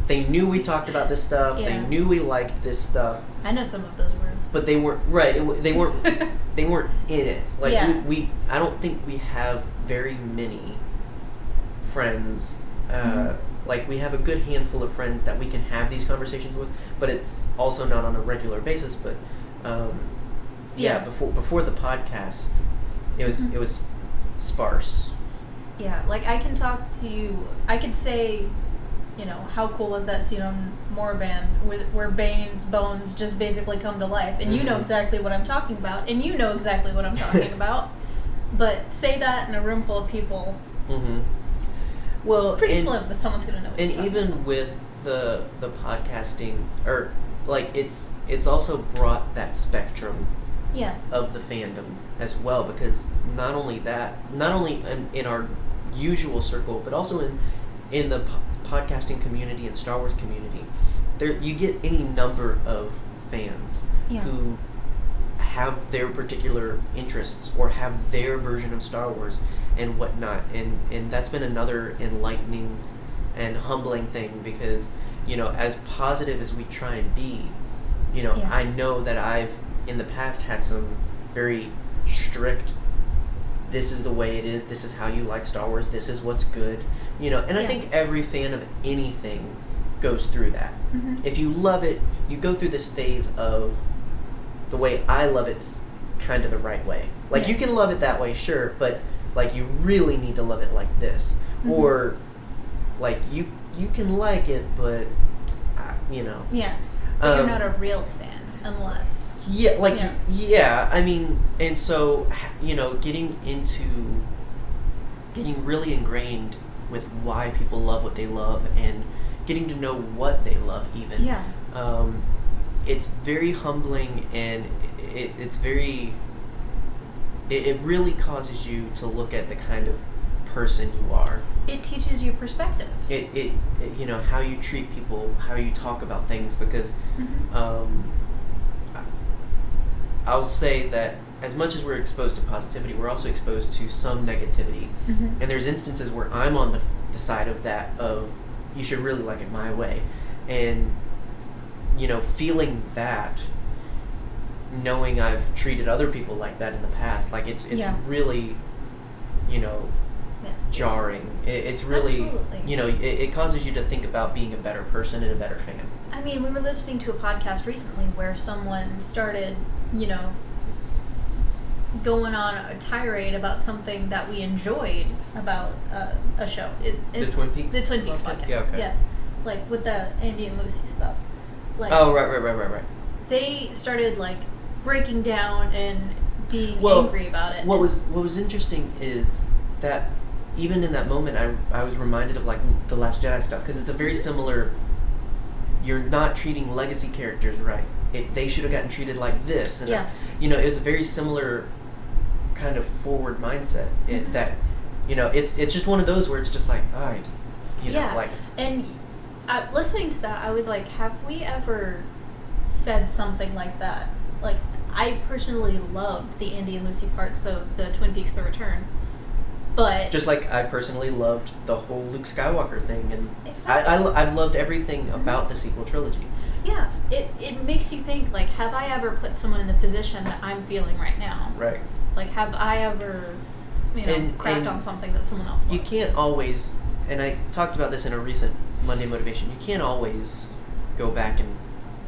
S2: they knew we talked about this stuff. They knew we liked this stuff.
S1: I know some of those words,
S2: but they weren't They weren't. They weren't in it. Like we I don't think we have very many friends Like, we have a good handful of friends that we can have these conversations with, but it's also not on a regular basis. But before the podcast, it was sparse.
S1: Yeah, like, I can talk to you. I could say, how cool was that scene on Moorband where Bane's bones just basically come to life, and you know exactly what I'm talking about, and you know exactly what I'm talking about. But say that in a room full of people.
S2: Well,
S1: pretty slim, but someone's gonna know. What
S2: and even with the podcasting, or like it's also brought that spectrum of the fandom as well, because not only in our usual circle, but also in the podcasting community and Star Wars community, there you get any number of fans who have their particular interests or have their version of Star Wars and whatnot, and that's been another enlightening and humbling thing, because as positive as we try and be, I know that I've in the past had some very strict, this is the way it is, this is how you like Star Wars, this is what's good, and I think every fan of anything goes through that. If you love it, you go through this phase of the way I love it's kind of the right way. Like, you can love it that way, sure, but like, you really need to love it like this. Or like, you can like it, but
S1: Yeah. But you're not a real fan unless.
S2: Yeah, like, I mean, and so, getting really ingrained with why people love what they love, and getting to know what they love even.
S1: Yeah.
S2: It's very humbling, and it's very, it really causes you to look at the kind of person you are.
S1: It teaches you perspective.
S2: It how you treat people, how you talk about things, because I'll say that as much as we're exposed to positivity, we're also exposed to some negativity. And there's instances where I'm on the side of that, of you should really like it my way, and feeling that, knowing I've treated other people like that in the past, like it's really jarring. It's really it causes you to think about being a better person and a better fan.
S1: I mean, we were listening to a podcast recently where someone started going on a tirade about something that we enjoyed about a show.
S2: The Twin Peaks?
S1: The Twin Peaks podcast.
S2: Yeah, okay.
S1: Yeah. Like, with the Andy and Lucy stuff. Like,
S2: oh, right.
S1: They started, like, breaking down and being angry about it.
S2: What was interesting is that even in that moment, I was reminded of, like, the Last Jedi stuff, because it's a very similar, you're not treating legacy characters right. They should have gotten treated like this. And it's a very similar kind of forward mindset. That, it's just one of those where it's just like, all right, like.
S1: And listening to that, I was like, have we ever said something like that? Like, I personally loved the Andy and Lucy parts of the Twin Peaks: The Return, but
S2: just like I personally loved the whole Luke Skywalker thing, and
S1: exactly.
S2: I've loved everything about the sequel trilogy.
S1: Yeah, it makes you think, like, have I ever put someone in the position that I'm feeling right now?
S2: Right.
S1: Like, have I ever, cracked on something that someone else loves?
S2: You can't always, and I talked about this in a recent Monday Motivation, you can't always go back and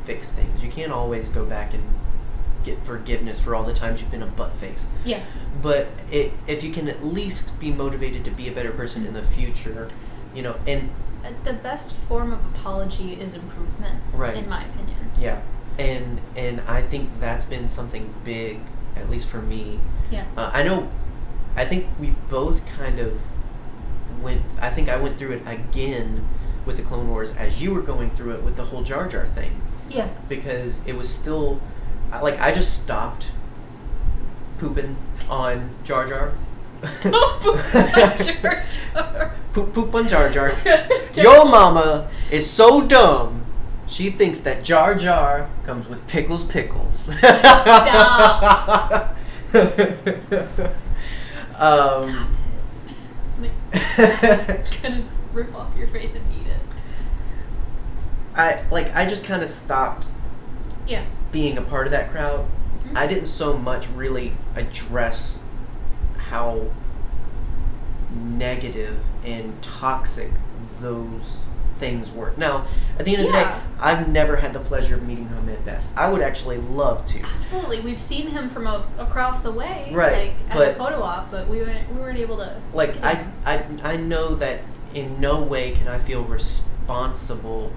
S2: fix things. You can't always go back and get forgiveness for all the times you've been a butt face.
S1: Yeah.
S2: But if you can at least be motivated to be a better person in the future, and
S1: the best form of apology is improvement,
S2: right,
S1: in my opinion.
S2: Yeah. And I think that's been something big, at least for me.
S1: Yeah.
S2: I think we both kind of I went through it again with the Clone Wars as you were going through it with the whole Jar Jar thing.
S1: Yeah.
S2: Because it was still, like, I just stopped pooping on Jar Jar.
S1: Don't poop on Jar Jar.
S2: Poop on Jar Jar. Your mama is so dumb. She thinks that Jar Jar comes with pickles.
S1: Stop. Stop it. Gonna rip off your face and eat it.
S2: I just kind of stopped being a part of that crowd.
S1: Mm-hmm.
S2: I didn't so much really address how negative and toxic those things work. Now, at the end of the day, I've never had the pleasure of meeting him at Best. I would actually love to.
S1: Absolutely, we've seen him from across the way,
S2: right?
S1: Like at a photo op, but we weren't able to.
S2: Like I know that in no way can I feel responsible.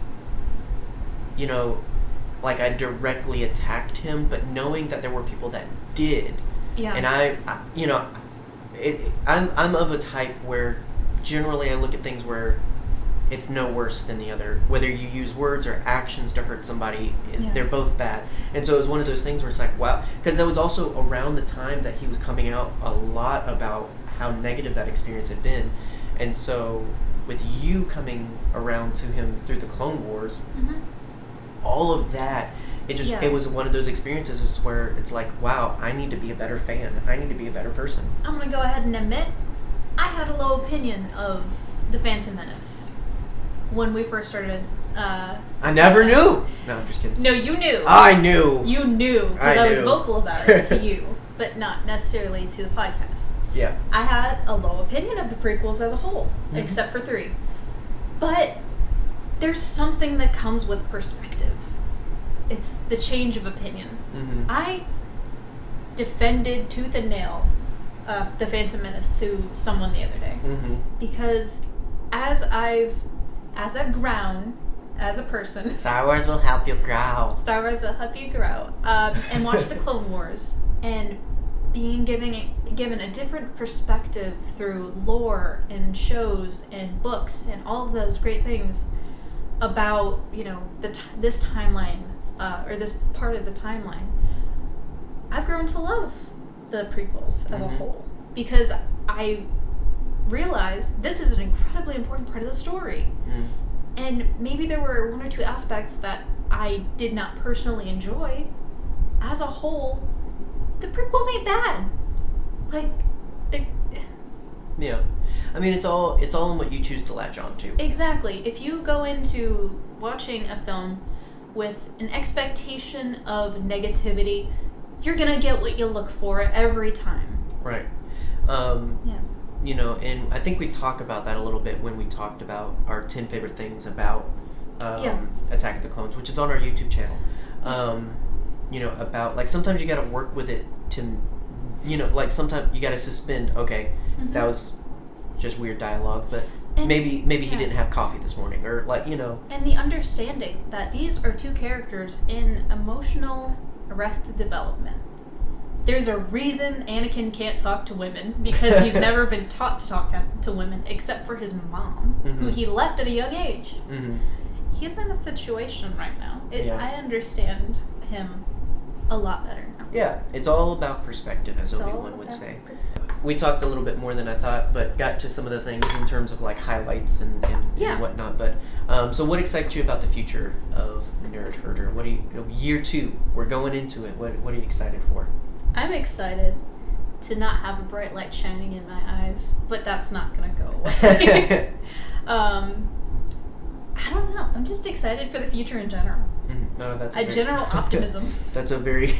S2: You know, like I directly attacked him, but knowing that there were people that did, and I you know, I'm of a type where generally I look at things where it's no worse than the other. Whether you use words or actions to hurt somebody, they're both bad. And so it was one of those things where it's like, wow. Because that was also around the time that he was coming out a lot about how negative that experience had been. And so with you coming around to him through the Clone Wars, all of that, it was one of those experiences where it's like, wow, I need to be a better fan. I need to be a better person.
S1: I'm going to go ahead and admit, I had a low opinion of The Phantom Menace. When we first started,
S2: I never knew. No, I'm just kidding.
S1: No, you knew.
S2: I knew.
S1: You knew because I was vocal about it to you, but not necessarily to the podcast.
S2: Yeah.
S1: I had a low opinion of the prequels as a whole, except for 3. But there's something that comes with perspective. It's the change of opinion. I defended tooth and nail The Phantom Menace to someone the other day because as I've grown as a person.
S2: Star Wars will help you grow.
S1: Star Wars will help you grow. And watch the Clone Wars and being given a different perspective through lore and shows and books and all of those great things about, you know, this timeline or this part of the timeline. I've grown to love the prequels as a whole because I realized this is an incredibly important part of the story. And maybe there were 1 or 2 aspects that I did not personally enjoy. As a whole, the prequels ain't bad. Like,
S2: yeah. I mean, it's all in what you choose to latch on to.
S1: Exactly. If you go into watching a film with an expectation of negativity, you're gonna get what you look for every time.
S2: Right. You know, and I think we talked about that a little bit when we talked about our 10 favorite things about Attack of the Clones, which is on our YouTube channel. You know, about, like, sometimes you gotta work with it to, you know, like, sometimes you gotta suspend, okay, that was just weird dialogue, but maybe he didn't have coffee this morning, or, like, you know.
S1: And the understanding that these are 2 characters in emotional arrested development. There's a reason Anakin can't talk to women because he's never been taught to talk to women except for his mom, who he left at a young age. He's in a situation right now. I understand him a lot better now.
S2: Yeah, it's all about perspective, as Obi-Wan would say. We talked a little bit more than I thought, but got to some of the things in terms of, like, highlights and whatnot. But so what excites you about the future of Nerdherder? What do you, year 2, we're going into it. What are you excited for?
S1: I'm excited to not have a bright light shining in my eyes, but that's not going to go away. I don't know. I'm just excited for the future in general.
S2: No, that's
S1: general optimism.
S2: That's a very...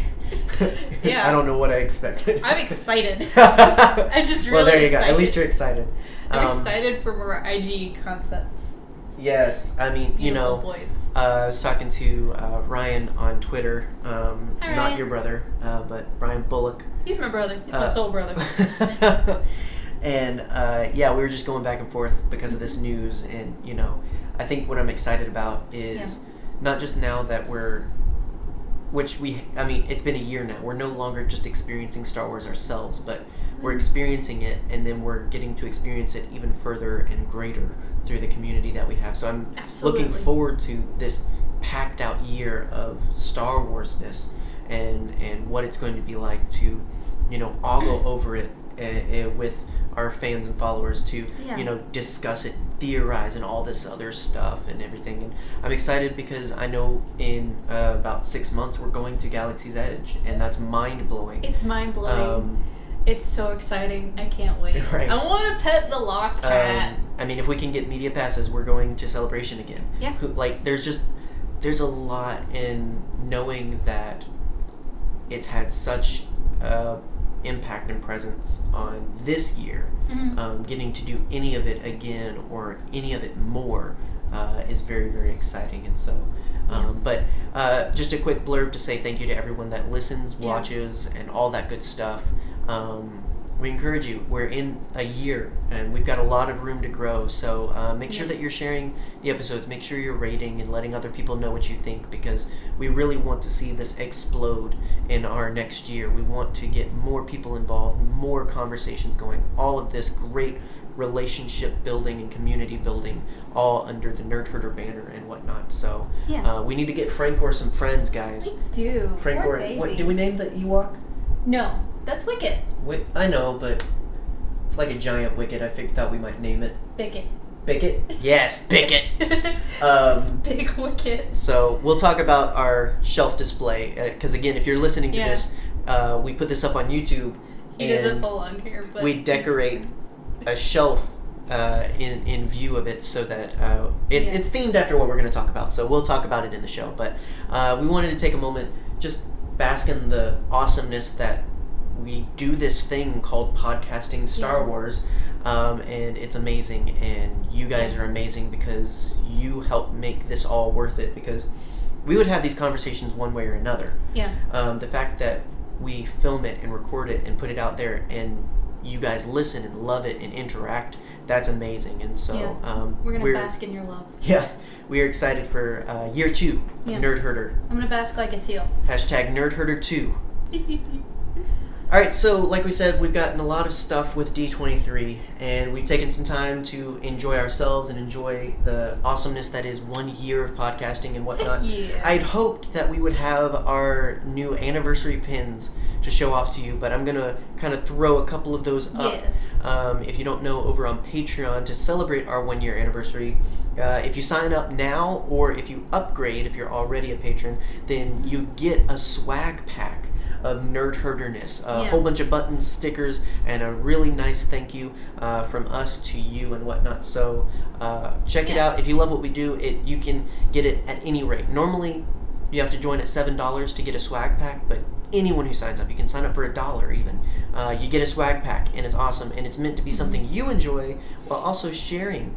S1: Yeah.
S2: I don't know what I expected.
S1: I'm excited. I'm just really excited.
S2: Well, there you go. At least you're excited.
S1: I'm excited for more IG concepts.
S2: Yes, I mean, you know,
S1: boys.
S2: I was talking to Ryan on Twitter,
S1: Hi,
S2: not
S1: Ryan.
S2: Your brother, but Ryan Bullock.
S1: He's my brother. He's my soul brother.
S2: And, we were just going back and forth because of this news, and, you know, I think what I'm excited about is not just now that it's been a year now, we're no longer just experiencing Star Wars ourselves, but we're experiencing it, and then we're getting to experience it even further and greater through the community that we have. So I'm looking forward to this packed out year of Star Wars-ness and what it's going to be like to, you know, all go over it with our fans and followers to, you know, discuss it, theorize, and all this other stuff and everything. And I'm excited because I know in about 6 months we're going to Galaxy's Edge, and that's mind-blowing.
S1: It's mind-blowing. It's so exciting. I can't wait.
S2: Right.
S1: I want to pet the lock cat.
S2: I mean, if we can get media passes, we're going to Celebration again.
S1: Yeah.
S2: Like, there's a lot in knowing that it's had such impact and presence on this year. Getting to do any of it again or any of it more is very, very exciting. And so, but just a quick blurb to say thank you to everyone that listens, watches, and all that good stuff. We encourage you. We're in a year, and we've got a lot of room to grow. So make sure that you're sharing the episodes. Make sure you're rating and letting other people know what you think, because we really want to see this explode in our next year. We want to get more people involved, more conversations going, all of this great relationship building and community building, all under the Nerdherder banner and whatnot. So we need to get Frank or some friends, guys.
S1: We do.
S2: Frank
S1: Poor
S2: or
S1: baby.
S2: what? Do we name the Ewok?
S1: No, that's Wicket.
S2: I know, but it's like a giant wicket. I thought we might name it.
S1: Bicket.
S2: Bicket? Yes, Bicket.
S1: Big Wicket.
S2: So we'll talk about our shelf display, because again, if you're listening to this, we put this up on YouTube.
S1: He doesn't belong here, but
S2: we decorate a shelf in view of it, so that it's themed after what we're going to talk about. So we'll talk about it in the show. But we wanted to take a moment, just bask in the awesomeness that we do this thing called podcasting Star Wars, and it's amazing, and you guys are amazing because you help make this all worth it, because we would have these conversations one way or another. The fact that we film it and record it and put it out there, and you guys listen and love it and interact, that's amazing. And so
S1: we're gonna bask in your love.
S2: We are excited for year 2 of Nerdherder.
S1: I'm gonna bask like a seal.
S2: Hashtag Nerdherder 2. Alright, so like we said, we've gotten a lot of stuff with D23, and we've taken some time to enjoy ourselves and enjoy the awesomeness that is 1 year of podcasting and whatnot. I'd hoped that we would have our new anniversary pins to show off to you, but I'm going to kind of throw a couple of those up. If you don't know, over on Patreon, to celebrate our 1 year anniversary, if you sign up now, or if you upgrade, if you're already a patron, then you get a swag pack of Nerdherderness, a whole bunch of buttons, stickers, and a really nice thank you from us to you and whatnot. So check it out. If you love what we do, you can get it at any rate. Normally, you have to join at $7 to get a swag pack, but anyone who signs up, you can sign up for $1 even. You get a swag pack, and it's awesome, and it's meant to be something you enjoy while also sharing.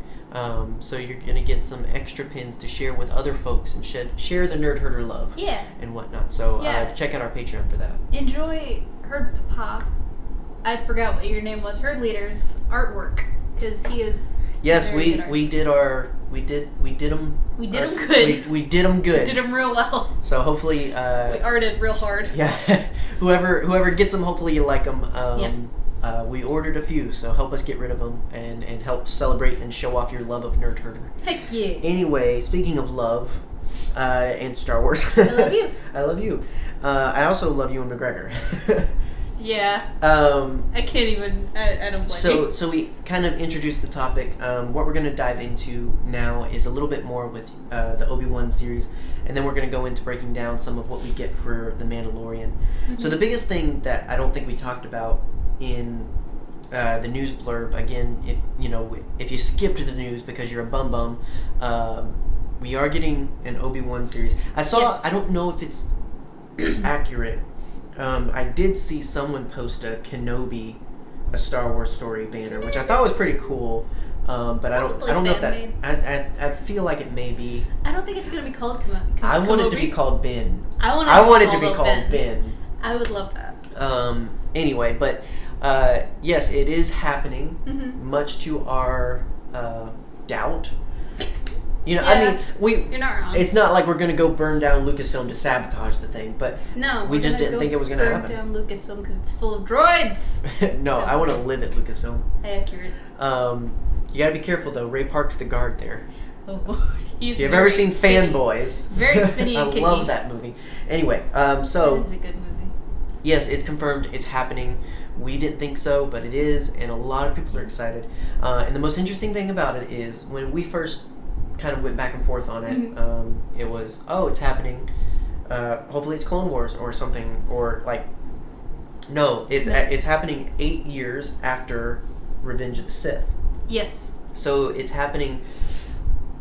S2: So you're going to get some extra pins to share with other folks and share the Nerdherder love and whatnot. So check out our Patreon for that.
S1: Enjoy Herd Papa, I forgot what your name was, Herd Leader's artwork, because he is
S2: we did them good. We did them good.
S1: We did them real well.
S2: So hopefully we
S1: arted real hard.
S2: Whoever gets them, hopefully you like them. We ordered a few, so help us get rid of them and help celebrate and show off your love of Nerdherder.
S1: Heck yeah.
S2: Anyway, speaking of love and Star Wars.
S1: I love you.
S2: I love you. I also love Ewan McGregor.
S1: I can't even, I don't blame you.
S2: So we kind of introduced the topic. What we're going to dive into now is a little bit more with the Obi-Wan series, and then we're going to go into breaking down some of what we get for The Mandalorian. So the biggest thing that I don't think we talked about in the news blurb, again, if you skipped the news because you're a bum, we are getting an Obi-Wan series. I saw, I don't know if it's accurate. I did see someone post a Kenobi, a Star Wars story banner, which I thought was pretty cool. But I don't know if that. I feel like it may be.
S1: I don't think it's gonna be called
S2: I want it to be called Ben.
S1: I want it to be called Ben. I would love that.
S2: Anyway, but yes, it is happening. Much to our doubt. I mean,
S1: you're not wrong.
S2: It's not like we're gonna go burn down Lucasfilm to sabotage the thing, but we just didn't think it was gonna happen.
S1: Burn down Lucasfilm because it's full of droids.
S2: No, I want to live at Lucasfilm.
S1: Accurate.
S2: You gotta be careful though. Ray Park's the guard there.
S1: Oh boy.
S2: If you've ever seen Fanboys,
S1: very spinny and
S2: I love that movie. Anyway, so
S1: it is a good movie.
S2: Yes, it's confirmed. It's happening. We didn't think so, but it is, and a lot of people are excited. And the most interesting thing about it is when we first kind of went back and forth on it, it was, it's happening. Hopefully it's Clone Wars or something, or like, no, it's happening 8 years after Revenge of the Sith.
S1: Yes.
S2: So it's happening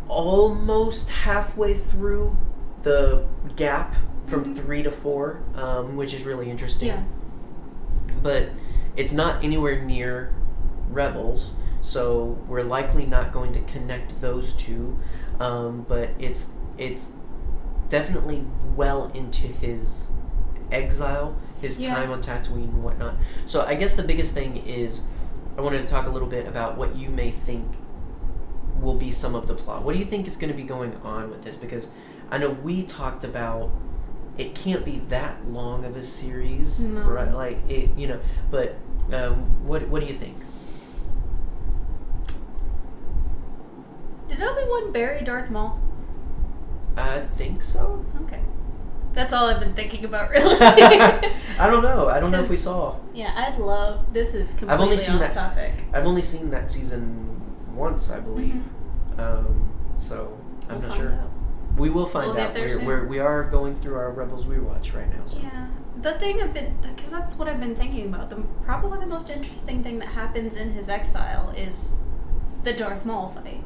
S2: almost halfway through the gap from 3 to 4, which is really interesting.
S1: Yeah.
S2: But it's not anywhere near Rebels, so we're likely not going to connect those two. But it's definitely well into his exile, his time on Tatooine and whatnot. So I guess the biggest thing is I wanted to talk a little bit about what you may think will be some of the plot. What do you think is going to be going on with this? Because I know we talked about it can't be that long of a series, right? Like it, But what do you think?
S1: Did Obi-Wan bury Darth Maul?
S2: I think so.
S1: Okay. That's all I've been thinking about, really.
S2: I don't know. I don't know if we saw.
S1: Yeah, I'd love... This is completely off topic.
S2: I've only seen that season once, I believe. So I'm not sure.
S1: Out.
S2: We will find out. We are going through our Rebels rewatch right now. So.
S1: Yeah. The thing because that's what I've been thinking about. Probably the most interesting thing that happens in his exile is the Darth Maul fight.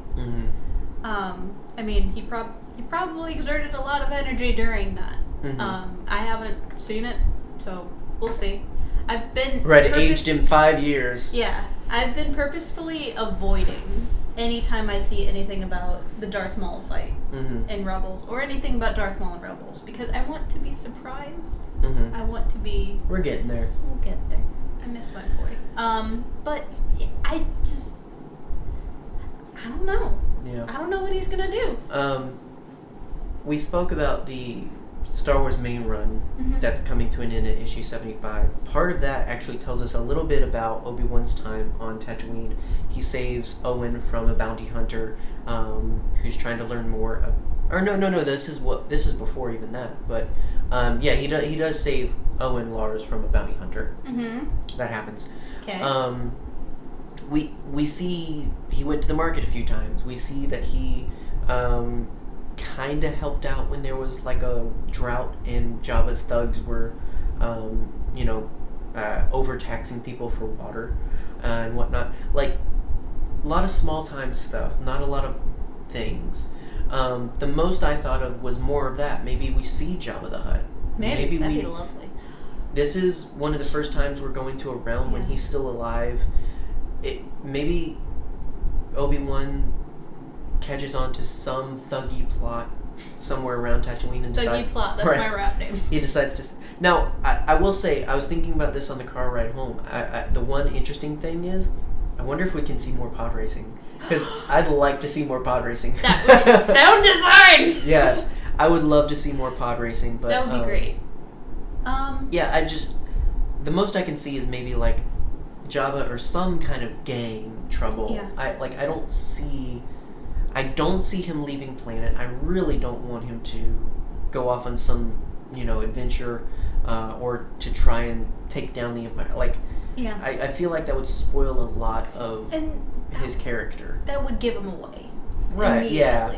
S1: I mean, he probably exerted a lot of energy during that. I haven't seen it, so we'll see. I've been
S2: aged in 5 years.
S1: Yeah, I've been purposefully avoiding anytime I see anything about the Darth Maul fight in Rebels or anything about Darth Maul in Rebels because I want to be surprised. I want to be.
S2: We're getting there.
S1: We'll get there. I miss my boy. But I don't know.
S2: Yeah.
S1: I don't know what he's gonna do.
S2: We spoke about the Star Wars main run that's coming to an end at issue 75. Part of that actually tells us a little bit about Obi-Wan's time on Tatooine. He saves Owen from a bounty hunter who's trying to learn more. No. This is before even that. But he does save Owen Lars from a bounty hunter. That happens.
S1: Okay.
S2: We see he went to the market a few times. We see that he kind of helped out when there was like a drought and Jabba's thugs were, overtaxing people for water and whatnot. Like a lot of small time stuff, not a lot of things. The most I thought of was more of that. Maybe we see Jabba the Hutt.
S1: Maybe that'd be lovely.
S2: This is one of the first times we're going to a realm when he's still alive. Maybe Obi-Wan catches on to some thuggy plot somewhere around Tatooine and decides...
S1: Thuggy plot, that's my rap name.
S2: He decides to... Now, I will say, I was thinking about this on the car ride home. The one interesting thing is, I wonder if we can see more pod racing. Because I'd like to see more pod racing.
S1: That would be sound design!
S2: Yes, I would love to see more pod racing. But
S1: that would be great.
S2: The most I can see is maybe like Jabba or some kind of gang trouble.
S1: Yeah.
S2: I don't see him leaving planet. I really don't want him to go off on some, adventure or to try and take down the Empire. Like, I feel like that would spoil a lot of his character.
S1: That would give him away.
S2: Right, yeah.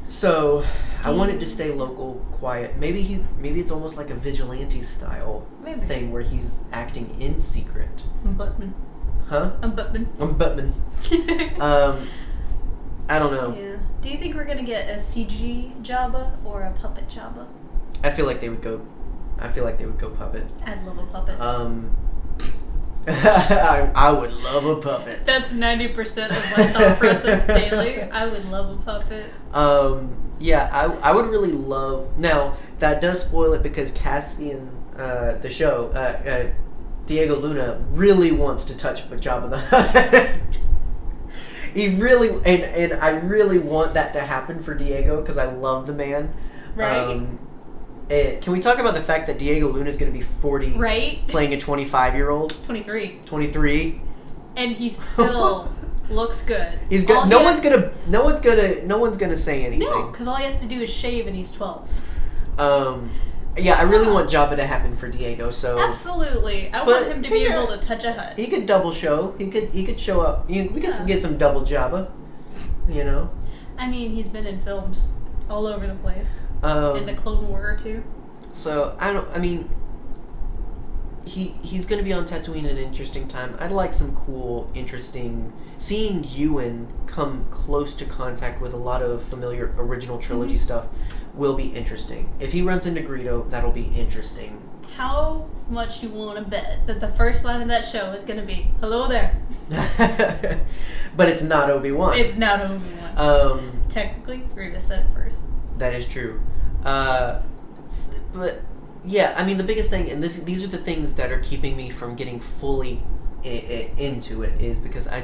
S2: So, I wanted to stay local, quiet. Maybe it's almost like a vigilante style thing where he's acting in secret.
S1: I'm Buttman.
S2: Huh?
S1: I'm Buttman.
S2: I don't know.
S1: Yeah. Do you think we're gonna get a CG Jabba or a puppet Jabba?
S2: I feel like they would go puppet.
S1: I'd love a puppet.
S2: I would love a puppet.
S1: That's 90% of my thought process daily. I would love a puppet.
S2: I would really love... Now, that does spoil it because Cassian, the show, Diego Luna, really wants to touch Jabba the Hutt. He really... And I really want that to happen for Diego because I love the man.
S1: Right.
S2: Can we talk about the fact that Diego Luna is going to be 40,
S1: right?
S2: Playing a 25-year-old?
S1: 23. And he still looks good.
S2: He's good. No one's gonna say anything.
S1: No, because all he has to do is shave, and he's 12.
S2: I really want Jabba to happen for Diego. So
S1: absolutely, I want him to be able to touch a hut.
S2: He could double show. He could show up. We could get some double Jabba.
S1: I mean, he's been in films all over the place. In a Clone War or two.
S2: So he's going to be on Tatooine at an interesting time. I'd like some cool, interesting... Seeing Ewan come close to contact with a lot of familiar original trilogy stuff will be interesting. If he runs into Greedo, that'll be interesting.
S1: how much you want to bet that the first line of that show is going to be, "Hello there."
S2: But it's not Obi-Wan.
S1: It's not Obi-Wan. Technically, Grievous said it first.
S2: That is true. But yeah, I mean the biggest thing, and these are the things that are keeping me from getting fully into it, is because I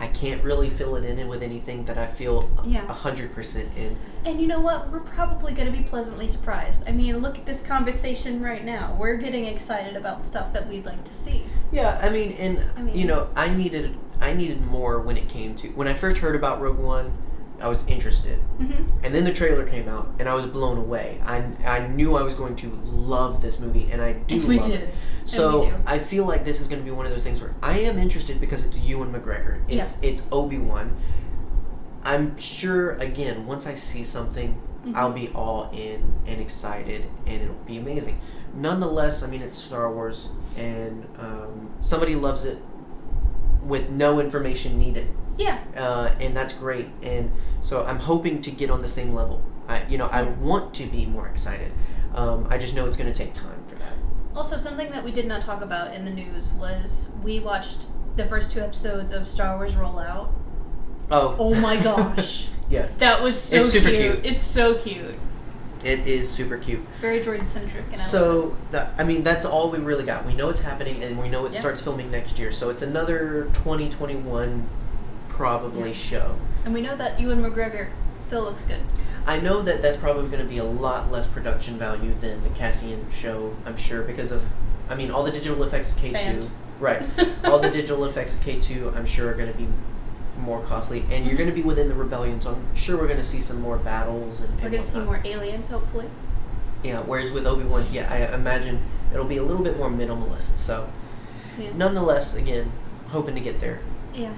S2: can't really fill it in with anything that I feel 100% in.
S1: And you know what? We're probably going to be pleasantly surprised. I mean, look at this conversation right now. We're getting excited about stuff that we'd like to see.
S2: Yeah, I mean, you know, I needed more when it came to when I first heard about Rogue One. I was interested, and then the trailer came out, and I was blown away. I knew I was going to love this movie, and I do.
S1: We
S2: love
S1: did.
S2: it. So I feel like this is going to be one of those things where I am interested because it's Ewan McGregor. It's Obi-Wan. I'm sure, again, once I see something, I'll be all in and excited, and it'll be amazing. Nonetheless, I mean, it's Star Wars, and somebody loves it with no information needed.
S1: Yeah.
S2: And that's great. And so I'm hoping to get on the same level. I want to be more excited. I just know it's going to take time for that.
S1: Also, something that we did not talk about in the news was we watched the first 2 episodes of Star Wars Rollout. Oh my gosh.
S2: Yes.
S1: That was so
S2: It's super cute.
S1: It's so cute.
S2: It is super cute.
S1: Very droid-centric. And
S2: so, that's all we really got. We know it's happening, and we know it starts filming next year. So it's another 2021 probably show.
S1: And we know that Ewan McGregor still looks good.
S2: I know that that's probably going to be a lot less production value than the Cassian show, I'm sure, because of, I mean, all the digital effects of K2.
S1: Sand.
S2: Right. All the digital effects of K2, I'm sure, are going to be more costly. And you're going to be within the Rebellion, so I'm sure we're going to see some more battles.
S1: We're going to see more aliens, hopefully.
S2: Yeah, whereas with Obi-Wan, I imagine it'll be a little bit more minimalist. So, nonetheless, again, hoping to get there.
S1: Yeah.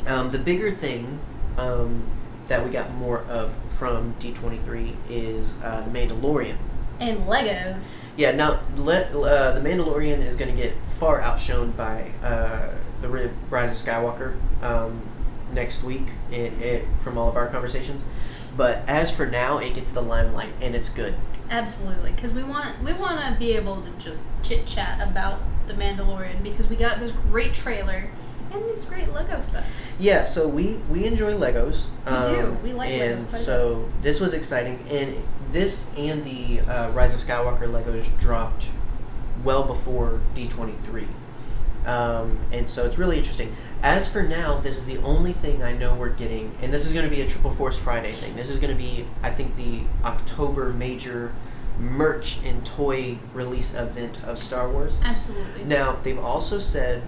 S2: The bigger thing that we got more of from D23 is The Mandalorian.
S1: And Legos.
S2: Yeah, now The Mandalorian is going to get far outshone by The Rise of Skywalker next week from all of our conversations. But as for now, it gets the limelight, and it's good.
S1: Absolutely, because we want to be able to just chit-chat about The Mandalorian, because we got this great trailer and these great Lego sets.
S2: Yeah, so we enjoy Legos.
S1: We do. We like Legos quite a bit.
S2: And so this was exciting. And this and the Rise of Skywalker Legos dropped well before D23. And so it's really interesting. As for now, this is the only thing I know we're getting. And this is going to be a Triple Force Friday thing. This is going to be, I think, the October major merch and toy release event of Star Wars.
S1: Absolutely.
S2: Now, they've also said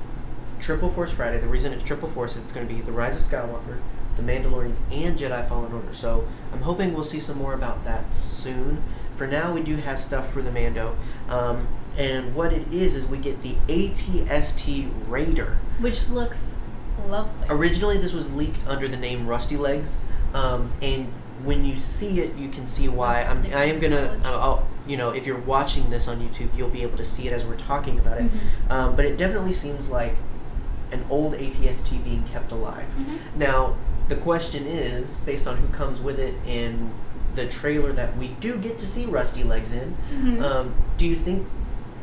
S2: Triple Force Friday, the reason it's Triple Force is it's going to be The Rise of Skywalker, The Mandalorian, and Jedi Fallen Order. So I'm hoping we'll see some more about that soon. For now, we do have stuff for the Mando. And what it is we get the AT-ST Raider.
S1: Which looks lovely.
S2: Originally, this was leaked under the name Rusty Legs. And when you see it, you can see why. I am going to, if you're watching this on YouTube, you'll be able to see it as we're talking about it. But it definitely seems like an old AT-ST being kept alive. Now, the question is, based on who comes with it and the trailer that we do get to see Rusty Legs in, do you think,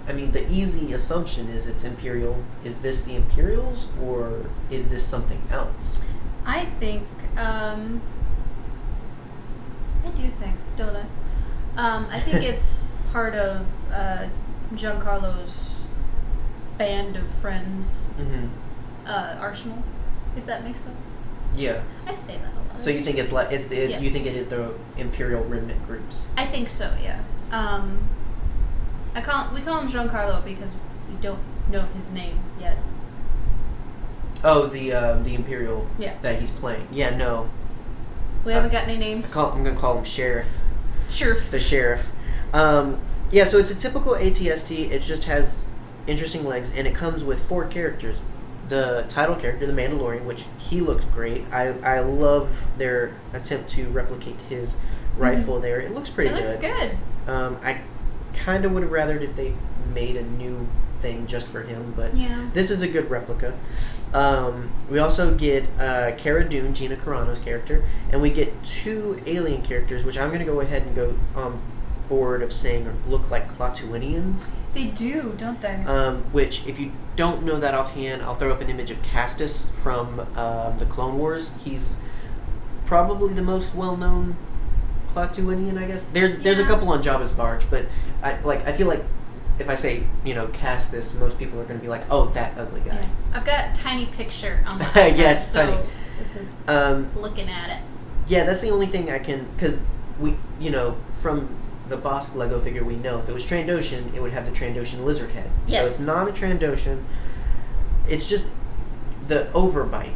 S2: I mean, the easy assumption is it's Imperial. Is this the Imperials, or is this something else?
S1: I think, I do think, don't I? I think it's part of Giancarlo's band of friends arsenal, if that makes sense.
S2: Yeah.
S1: I say that a lot.
S2: So you think you think it is the Imperial remnant groups?
S1: I think so. Yeah. We call him Giancarlo because we don't know his name yet.
S2: Oh, the Imperial that he's playing. Yeah, no.
S1: We haven't got any names.
S2: I'm gonna call him Sheriff.
S1: Sheriff.
S2: The Sheriff. Yeah, so it's a typical AT-ST. It just has interesting legs, and it comes with 4 characters. The title character, the Mandalorian, which he looked great. I love their attempt to replicate his rifle there. It looks pretty good.
S1: It looks good.
S2: I kind of would have rathered if they made a new thing just for him, but this is a good replica. We also get Cara Dune, Gina Carano's character, and we get 2 alien characters, which I'm going to go ahead and go board of saying look like Clatuinians.
S1: They do, don't they?
S2: Which, if you don't know that offhand, I'll throw up an image of Castus from the Clone Wars. He's probably the most well-known Clatuinian, I guess. There's a couple on Jabba's barge, but I feel like if I say, Castus, most people are going to be like, oh, that ugly guy.
S1: Yeah. I've got a tiny picture on my
S2: yeah, it's tiny.
S1: It's just looking at it.
S2: Yeah, that's the only thing I can, because we, from the Bosk Lego figure, we know if it was Trandoshan, it would have the Trandoshan lizard head.
S1: Yes.
S2: So it's not a Trandoshan. It's just the overbite.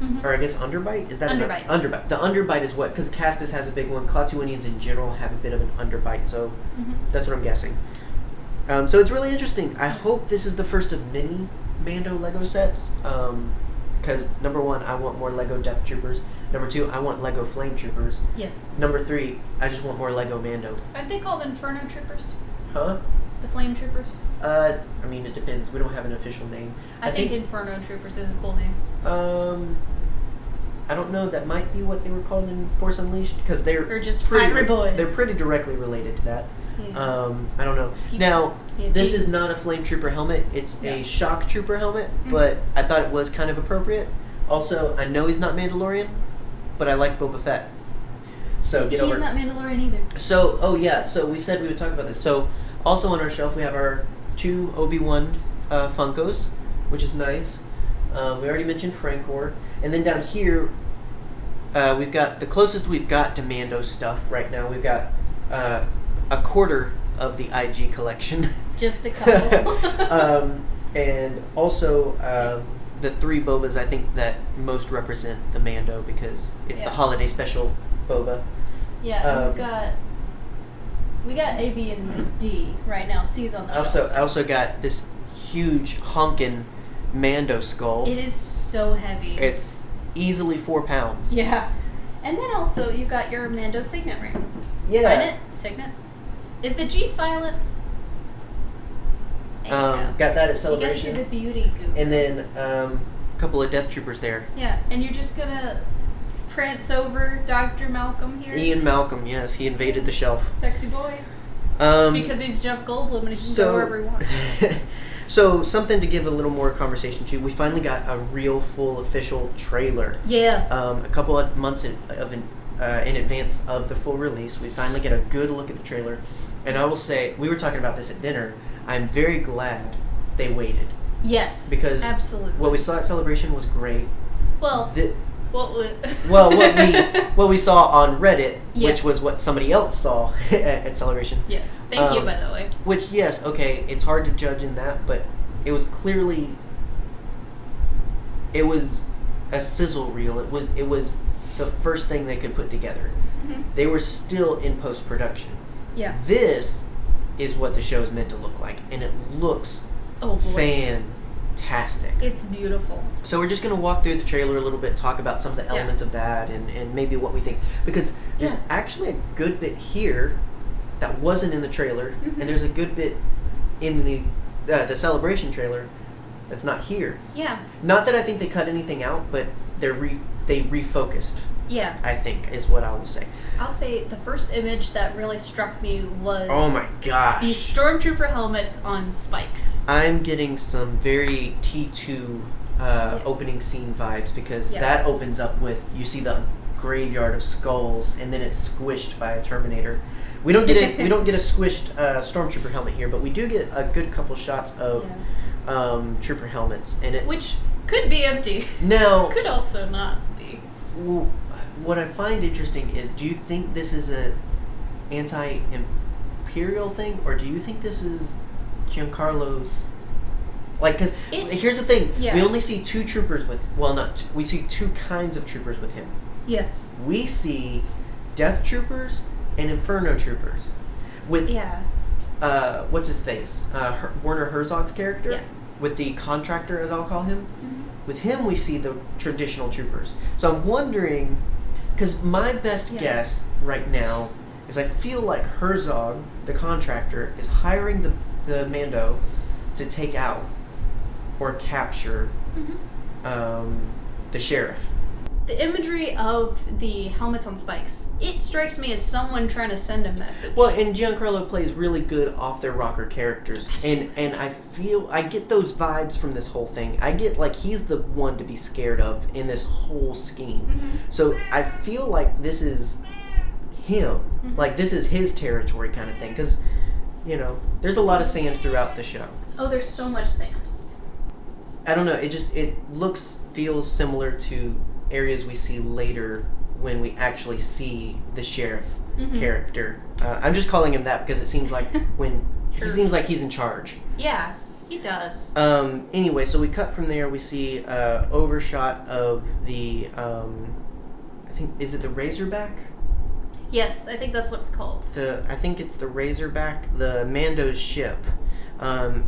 S1: Mm-hmm.
S2: Or I guess underbite? Is that
S1: underbite?
S2: Underbite. The underbite is what? Because Castus has a big one. Clatuinians in general have a bit of an underbite, so that's what I'm guessing. So it's really interesting. I hope this is the first of many Mando Lego sets. Because number one, I want more Lego Death Troopers. Number two, I want Lego Flame Troopers.
S1: Yes.
S2: Number three, I just want more Lego Mando.
S1: Aren't they called Inferno Troopers?
S2: Huh?
S1: The Flame Troopers?
S2: I mean, it depends. We don't have an official name.
S1: I think Inferno Troopers is a cool name.
S2: I don't know. That might be what they were called in Force Unleashed, because
S1: or just Fiery Boys.
S2: They're pretty directly related to that.
S1: Yeah.
S2: I don't know. This is not a Flame Trooper helmet. It's a Shock Trooper helmet, but I thought it was kind of appropriate. Also, I know he's not Mandalorian, but I like Boba Fett. So get over.
S1: He's not Mandalorian either.
S2: So, so we said we would talk about this. So, also on our shelf we have our 2 Obi-Wan Funkos, which is nice. We already mentioned Frankor. And then down here, we've got the closest we've got to Mando stuff right now. We've got a quarter of the IG collection.
S1: Just a couple.
S2: And also the 3 Bobas, I think, that most represent the Mando, because it's the holiday special Boba.
S1: Yeah, and we got A, B, and D right now. C's on the shelf.
S2: I also got this huge honkin' Mando skull.
S1: It is so heavy.
S2: It's easily 4 pounds.
S1: Yeah. And then also you got your Mando signet ring.
S2: Yeah.
S1: Sign it? Signet? Is the G silent?
S2: Got that at Celebration.
S1: You gotta do the beauty goop.
S2: And then a couple of Death Troopers there.
S1: Yeah, and you're just gonna prance over Dr. Malcolm here?
S2: Ian Malcolm, yes. He invaded the shelf.
S1: Sexy boy. Because he's Jeff Goldblum and he can go wherever he wants.
S2: So, something to give a little more conversation to, we finally got a real, full, official trailer.
S1: Yes.
S2: A couple of months in advance of the full release, we finally get a good look at the trailer. And I will say, we were talking about this at dinner, I'm very glad they waited.
S1: Yes,
S2: because
S1: absolutely.
S2: What we saw at Celebration was great.
S1: Well,
S2: what we saw on Reddit, which was what somebody else saw at Celebration.
S1: Yes, thank you, by the way.
S2: Which, yes, okay, it's hard to judge in that, but it was clearly, it was a sizzle reel. It was the first thing they could put together. Mm-hmm. They were still in post-production.
S1: Yeah.
S2: This is what the show is meant to look like, and it looks fantastic.
S1: It's beautiful.
S2: So we're just going to walk through the trailer a little bit, talk about some of the elements of that, and maybe what we think. Because there's actually a good bit here that wasn't in the trailer, and there's a good bit in the Celebration trailer that's not here.
S1: Yeah.
S2: Not that I think they cut anything out, but they refocused.
S1: Yeah.
S2: I think is what I will say.
S1: I'll say the first image that really struck me was...
S2: Oh my gosh.
S1: These Stormtrooper helmets on spikes.
S2: I'm getting some very T2 opening scene vibes, because that opens up with, you see the graveyard of skulls, and then it's squished by a Terminator. We don't get a squished Stormtrooper helmet here, but we do get a good couple shots of Trooper helmets, and
S1: which could be empty.
S2: Now,
S1: could also not be.
S2: What I find interesting is, do you think this is an anti-Imperial thing, or do you think this is Giancarlo's? Like, because here's the thing: we only see 2 troopers with. Well, not we see 2 kinds of troopers with him.
S1: Yes.
S2: We see Death Troopers and Inferno Troopers with. What's his face? Werner Herzog's character.
S1: Yeah.
S2: With the contractor, as I'll call him.
S1: Mm-hmm.
S2: With him, we see the traditional troopers. So I'm wondering, because my best guess right now is I feel like Herzog, the contractor, is hiring the Mando to take out or capture the sheriff.
S1: the imagery of the helmets on spikes, it strikes me as someone trying to send a message.
S2: Well, and Giancarlo plays really good off their rocker characters, and I get those vibes from this whole thing. I get like he's the one to be scared of in this whole scheme.
S1: Mm-hmm.
S2: So I feel like this is him, like this is his territory kind of thing, because there's a lot of sand throughout the show.
S1: Oh, there's so much sand.
S2: I don't know. It feels similar to areas we see later when we actually see the sheriff character. I'm just calling him that because it seems like he seems like he's in charge.
S1: Yeah, he does.
S2: Anyway, so we cut from there. We see overshot of the I think, is it the Razorback?
S1: Yes, I think that's what it's called.
S2: I think it's the Razorback, the Mando's ship.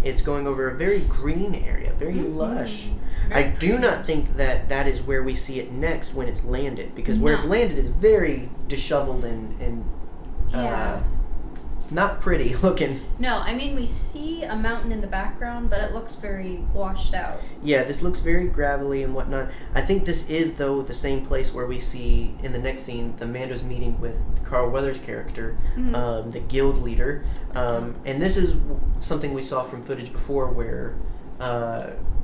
S2: It's going over a very green area, very lush. I do not think that is where we see it next when it's landed, because where it's landed is very disheveled and not pretty looking.
S1: No, I mean, we see a mountain in the background, but it looks very washed out.
S2: Yeah, this looks very gravelly and whatnot. I think this is, though, the same place where we see, in the next scene, the Mando's meeting with Carl Weathers' character, the guild leader. And this is something we saw from footage before where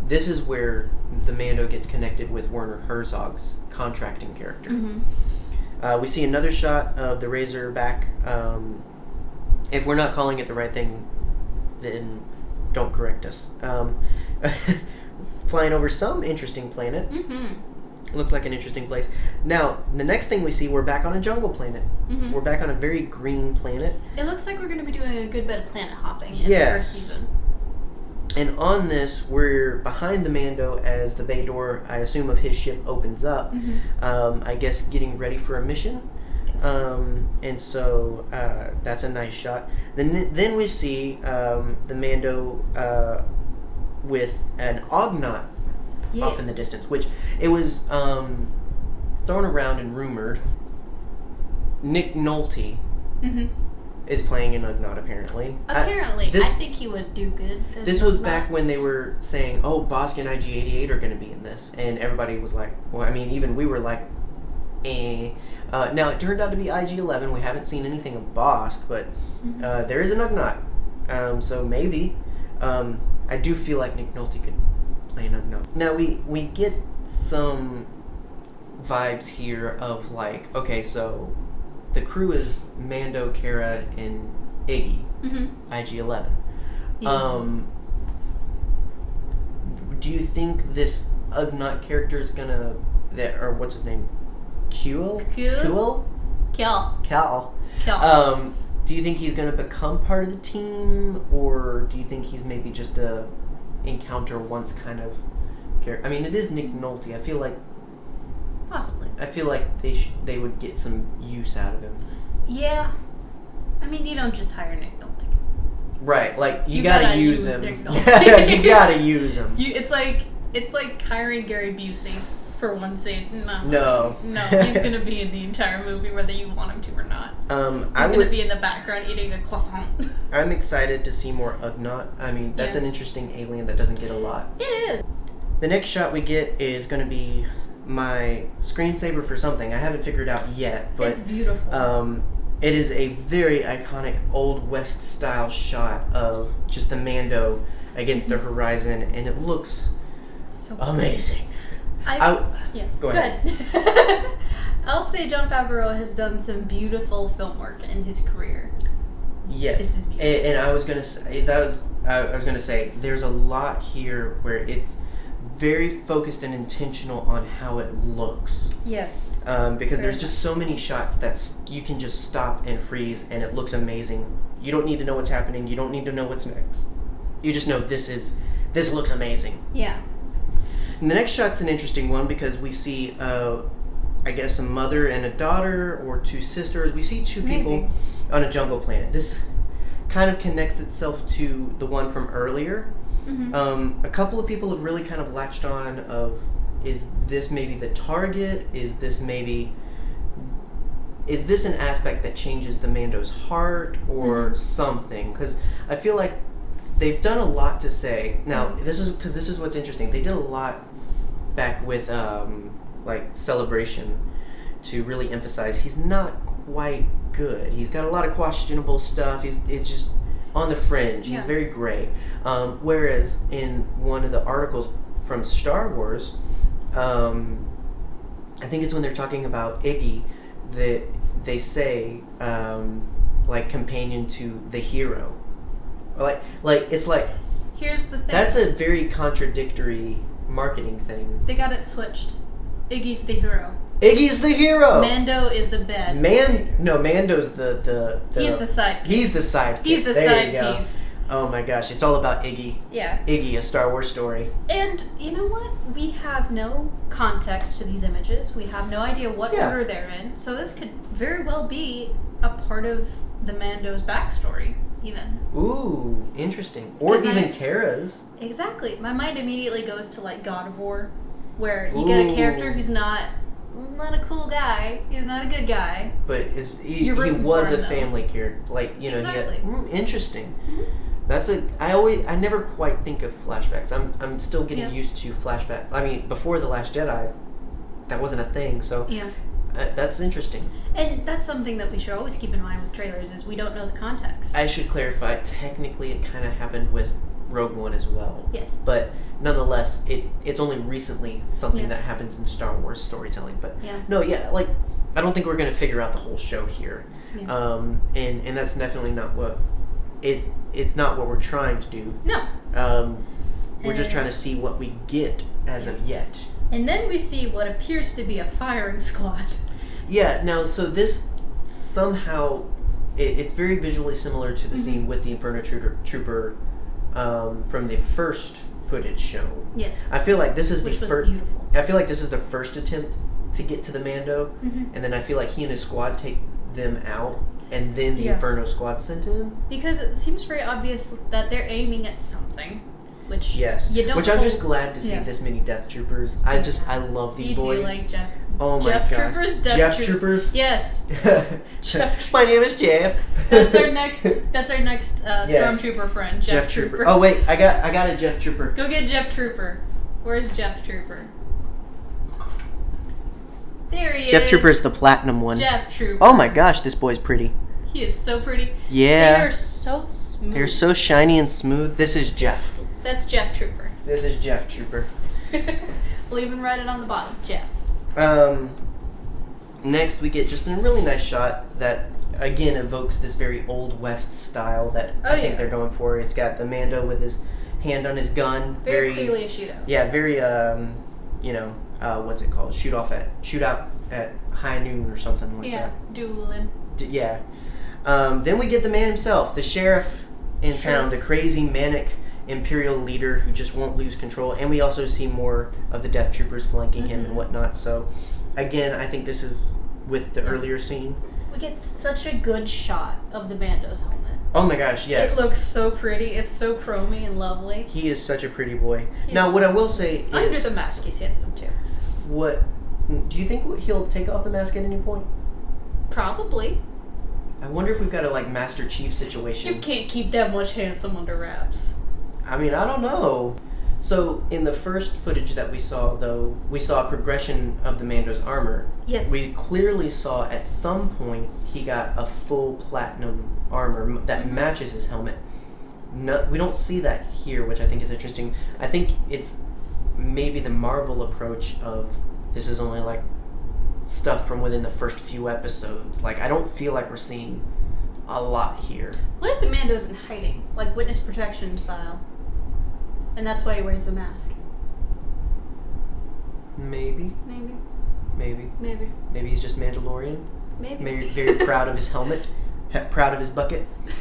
S2: this is where the Mando gets connected with Werner Herzog's contracting character. We see another shot of the Razorback. If we're not calling it the right thing, then don't correct us. Flying over some interesting planet. Looked like an interesting place. Now, the next thing we see, we're back on a jungle planet. We're back on a very green planet.
S1: It looks like we're going to be doing a good bit of planet hopping in the first season.
S2: And on this, we're behind the Mando as the bay door, I assume, of his ship opens up. I guess getting ready for a mission. And so that's a nice shot. Then we see the Mando with an Ognot off in the distance, which it was thrown around and rumored. Nick Nolte is playing an Ugnaught, apparently.
S1: I think he would do good.
S2: This was back when they were saying, "Oh, Bossk and IG-88 are going to be in this," and everybody was like, "Well, I mean, even we were like, eh." Now it turned out to be IG-11. We haven't seen anything of Bossk, but there is an Ugnaught, so maybe. I do feel like Nick Nolte could play an Ugnaught. Now we get some vibes here of like, okay, so the crew is Mando, Cara, and Iggy, IG-11. Do you think this Ugnaught character is gonna, or what's his name? Cal. Do you think he's gonna become part of the team, or do you think he's maybe just a encounter once kind of character? I mean, it is Nick Nolte. I feel like
S1: possibly.
S2: I feel like they would get some use out of him.
S1: Yeah, I mean, you don't just hire Nick Nolte.
S2: Right, like you gotta use him.
S1: Nick Nolte.
S2: Yeah, you gotta use him.
S1: It's like hiring Gary Busey for one scene.
S2: No,
S1: he's gonna be in the entire movie whether you want him to or not. He's gonna be in the background eating a croissant. I'm
S2: excited to see more Ugnaught. I mean, that's an interesting alien that doesn't get a lot.
S1: It is.
S2: The next shot we get is gonna be my screensaver for something. I haven't figured out yet, but
S1: it's beautiful.
S2: It is a very iconic Old West style shot of just the Mando against the horizon, and it looks so amazing. Go ahead.
S1: I'll say Jon Favreau has done some beautiful film work in his career.
S2: Yes, this is beautiful. And I was gonna say there's a lot here where it's very focused and intentional on how it looks.
S1: Yes.
S2: Because there's just so many shots that you can just stop and freeze, and it looks amazing. You don't need to know what's happening. You don't need to know what's next. You just know this looks amazing.
S1: Yeah.
S2: And the next shot's an interesting one because we see, I guess, a mother and a daughter or two sisters. We see two people on a jungle planet. This kind of connects itself to the one from earlier. A couple of people have really kind of latched on of, is this maybe the target? Is this an aspect that changes the Mando's heart or something? Because I feel like they've done a lot to say. Now, this is what's interesting. They did a lot back with like celebration to really emphasize he's not quite good. He's got a lot of questionable stuff. It's just on the fringe. He's very gray. Whereas in one of the articles from Star Wars, I think it's when they're talking about Iggy that they say like companion to the hero. Like it's like,
S1: here's the thing.
S2: That's a very contradictory marketing thing.
S1: They got it switched. Iggy's the hero.
S2: Iggy's the hero.
S1: Mando is the bad.
S2: Mando's the
S1: He's the sidekick.
S2: He's the sidekick.
S1: He's the side piece.
S2: Oh my gosh, it's all about Iggy.
S1: Yeah.
S2: Iggy, a Star Wars story.
S1: And you know what? We have no context to these images. We have no idea what order they're in. So this could very well be a part of the Mando's backstory, even.
S2: Ooh, interesting. Or even Kara's.
S1: Exactly. My mind immediately goes to like God of War, where you get a character who's not a cool guy. He's not a good guy.
S2: But he was a family character. Like, you know,
S1: exactly.
S2: Interesting.
S1: Mm-hmm.
S2: I never quite think of flashbacks. I'm still getting used to flashback. I mean, before The Last Jedi, that wasn't a thing. So that's interesting.
S1: And that's something that we should always keep in mind with trailers is we don't know the context.
S2: I should clarify. Technically, it kind of happened with Rogue One as well.
S1: Yes.
S2: But nonetheless, it's only recently something that happens in Star Wars storytelling. But like I don't think we're gonna figure out the whole show here. Yeah. And that's definitely not what it's not what we're trying to do.
S1: No.
S2: We're just trying to see what we get as of yet.
S1: And then we see what appears to be a firing squad.
S2: Yeah, now, so this somehow, it's very visually similar to the scene with the Inferno Trooper from the first footage shown.
S1: Yes.
S2: I feel like this is
S1: beautiful.
S2: I feel like this is the first attempt to get to the Mando, and then I feel like he and his squad take them out, and then the Inferno squad sent him.
S1: Because it seems very obvious that they're aiming at something, which you don't.
S2: Which I'm just glad to see this many Death Troopers. I love these boys.
S1: You do like Jeff.
S2: Oh my
S1: Jeff
S2: god.
S1: Troopers,
S2: Jeff Troopers.
S1: Yes.
S2: My name is Jeff.
S1: That's our next Stormtrooper friend, Jeff Trooper.
S2: Oh wait, I got a Jeff Trooper.
S1: Go get Jeff Trooper. Where's Jeff Trooper? There he is.
S2: Jeff Trooper is the platinum one.
S1: Jeff Trooper.
S2: Oh my gosh, this boy's pretty.
S1: He is so pretty.
S2: Yeah.
S1: They are so smooth.
S2: They're so shiny and smooth. This is Jeff.
S1: That's Jeff Trooper.
S2: This is Jeff Trooper.
S1: We'll even write it on the bottom, Jeff.
S2: Next we get just a really nice shot that again evokes this very Old West style that I think they're going for. It's got the Mando with his hand on his gun.
S1: Very clearly a shootout.
S2: Yeah, very what's it called? Shootout at high noon or something like that.
S1: Yeah, dueling.
S2: Yeah. Then we get the man himself, the sheriff in town, the crazy manic Imperial leader who just won't lose control, and we also see more of the Death Troopers flanking him and whatnot. So, again, I think this is with the earlier scene.
S1: We get such a good shot of the Mando's helmet.
S2: Oh my gosh, yes.
S1: It looks so pretty. It's so chromy and lovely.
S2: He is such a pretty boy. Now, what I will say is...
S1: Under the mask, he's handsome too.
S2: What... Do you think he'll take off the mask at any point?
S1: Probably.
S2: I wonder if we've got a, Master Chief situation.
S1: You can't keep that much handsome under wraps.
S2: I mean, I don't know. So, in the first footage that we saw, though, we saw a progression of the Mando's armor.
S1: Yes.
S2: We clearly saw at some point he got a full platinum armor that matches his helmet. No, we don't see that here, which I think is interesting. I think it's maybe the Marvel approach of this is only stuff from within the first few episodes. I don't feel like we're seeing a lot here.
S1: What if the Mando's in hiding, like witness protection style? And that's why he wears the mask.
S2: Maybe. Maybe he's just Mandalorian. Maybe very proud of his helmet, proud of his bucket.
S1: It's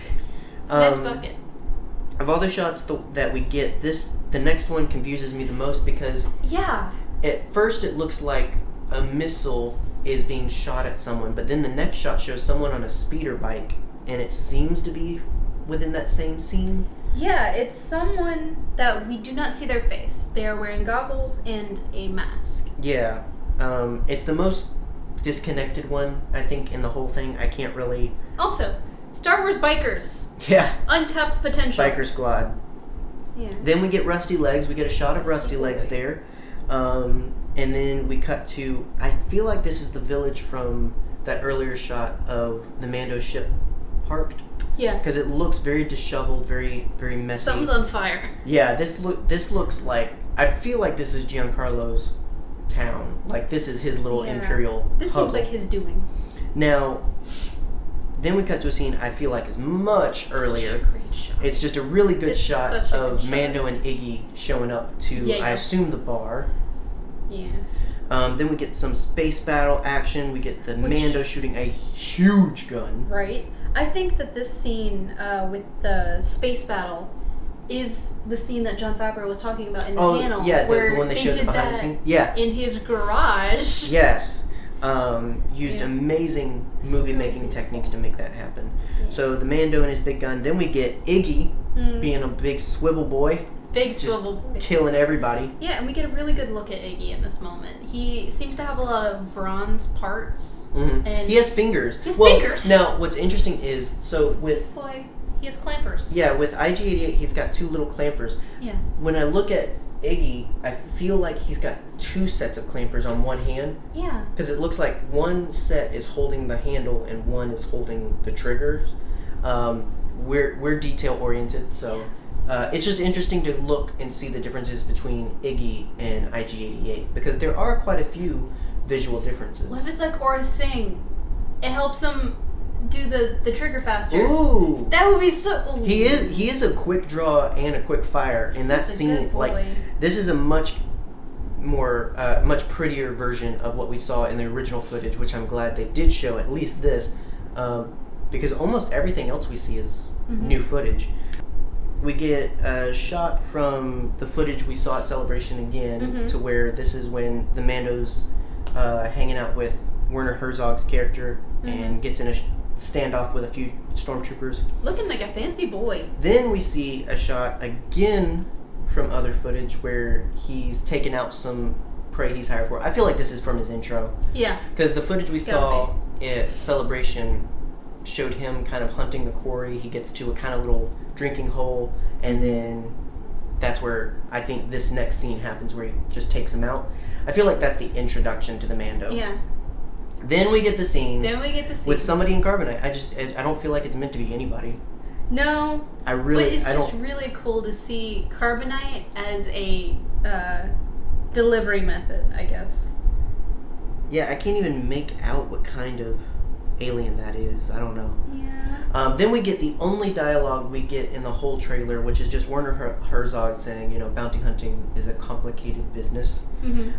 S1: a nice bucket.
S2: Of all the shots that we get, the next one confuses me the most because at first it looks like a missile is being shot at someone, but then the next shot shows someone on a speeder bike, and it seems to be within that same scene.
S1: Yeah, it's someone that we do not see their face. They are wearing goggles and a mask.
S2: Yeah. It's the most disconnected one, I think, in the whole thing. I can't really...
S1: Also, Star Wars bikers.
S2: Yeah.
S1: Untapped potential.
S2: Biker squad.
S1: Yeah.
S2: Then we get Rusty Legs. We get a shot of Rusty Legs there. And then we cut to, I feel like this is the village from that earlier shot of the Mando ship parked.
S1: Yeah.
S2: Because it looks very disheveled, very, very messy.
S1: Something's on fire.
S2: Yeah, this looks like, I feel like this is Giancarlo's town. Like, this is his little imperial
S1: This
S2: hub.
S1: seems like his doing.
S2: Now, then we cut to a scene I feel like is much earlier.
S1: A great shot.
S2: It's just a really good shot of
S1: good
S2: Mando and Iggy showing up to, I assume, the bar.
S1: Yeah.
S2: Then we get some space battle action. We get the Mando shooting a huge gun.
S1: Right. I think that this scene with the space battle is the scene that Jon Favreau was talking about in the panel.
S2: Yeah,
S1: where
S2: the one they showed
S1: did
S2: behind the scene. Yeah.
S1: In his garage.
S2: Yes. Used amazing movie-making techniques to make that happen. Yeah. So the Mando and his big gun. Then we get Iggy being a big swivel boy.
S1: Big swivel boy.
S2: Killing everybody.
S1: Yeah, and we get a really good look at Iggy in this moment. He seems to have a lot of bronze parts.
S2: Mm-hmm. And he has fingers.
S1: He has fingers.
S2: Now, what's interesting is, so with...
S1: Boy, he has clampers.
S2: Yeah, with IG-88, he's got 2 little clampers.
S1: Yeah.
S2: When I look at Iggy, I feel like he's got 2 sets of clampers on one hand.
S1: Yeah.
S2: Because it looks like one set is holding the handle and one is holding the triggers. We're detail oriented, so it's just interesting to look and see the differences between Iggy and IG-88 because there are quite a few visual differences.
S1: What if it's like Aura Singh? It helps him do the trigger faster.
S2: Ooh,
S1: that would be so. Ooh.
S2: He is a quick draw and a quick fire in that scene. Like this is a much more much prettier version of what we saw in the original footage, which I'm glad they did show at least this, because almost everything else we see is new footage. We get a shot from the footage we saw at Celebration again, to where this is when the Mando's hanging out with Werner Herzog's character and gets in a standoff with a few stormtroopers.
S1: Looking like a fancy boy.
S2: Then we see a shot again from other footage where he's taken out some prey he's hired for. I feel like this is from his intro.
S1: Yeah.
S2: Because the footage we saw at Celebration showed him kind of hunting the quarry. He gets to a kind of little drinking hole, and then that's where I think this next scene happens where he just takes him out. I feel like that's the introduction to the Mando.
S1: Yeah.
S2: Then we get the scene.
S1: With
S2: somebody in Carbonite. I don't feel like it's meant to be anybody.
S1: No. But it's just really cool to see Carbonite as a delivery method, I guess.
S2: Yeah, I can't even make out what kind of alien that is. I don't know.
S1: Yeah.
S2: Then we get the only dialogue we get in the whole trailer, which is just Werner Herzog saying, bounty hunting is a complicated business.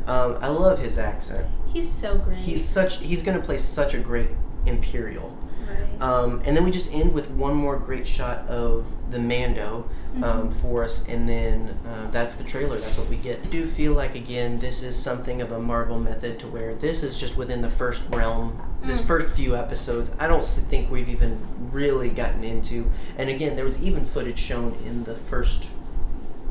S2: I love his accent.
S1: He's so great.
S2: He's going to play such a great Imperial.
S1: Right.
S2: And then we just end with one more great shot of the Mando for us, and then that's the trailer. That's what we get. I do feel like, again, this is something of a Marvel method to where this is just within the first realm. This first few episodes, I don't think we've even really gotten into. And again, there was even footage shown in the first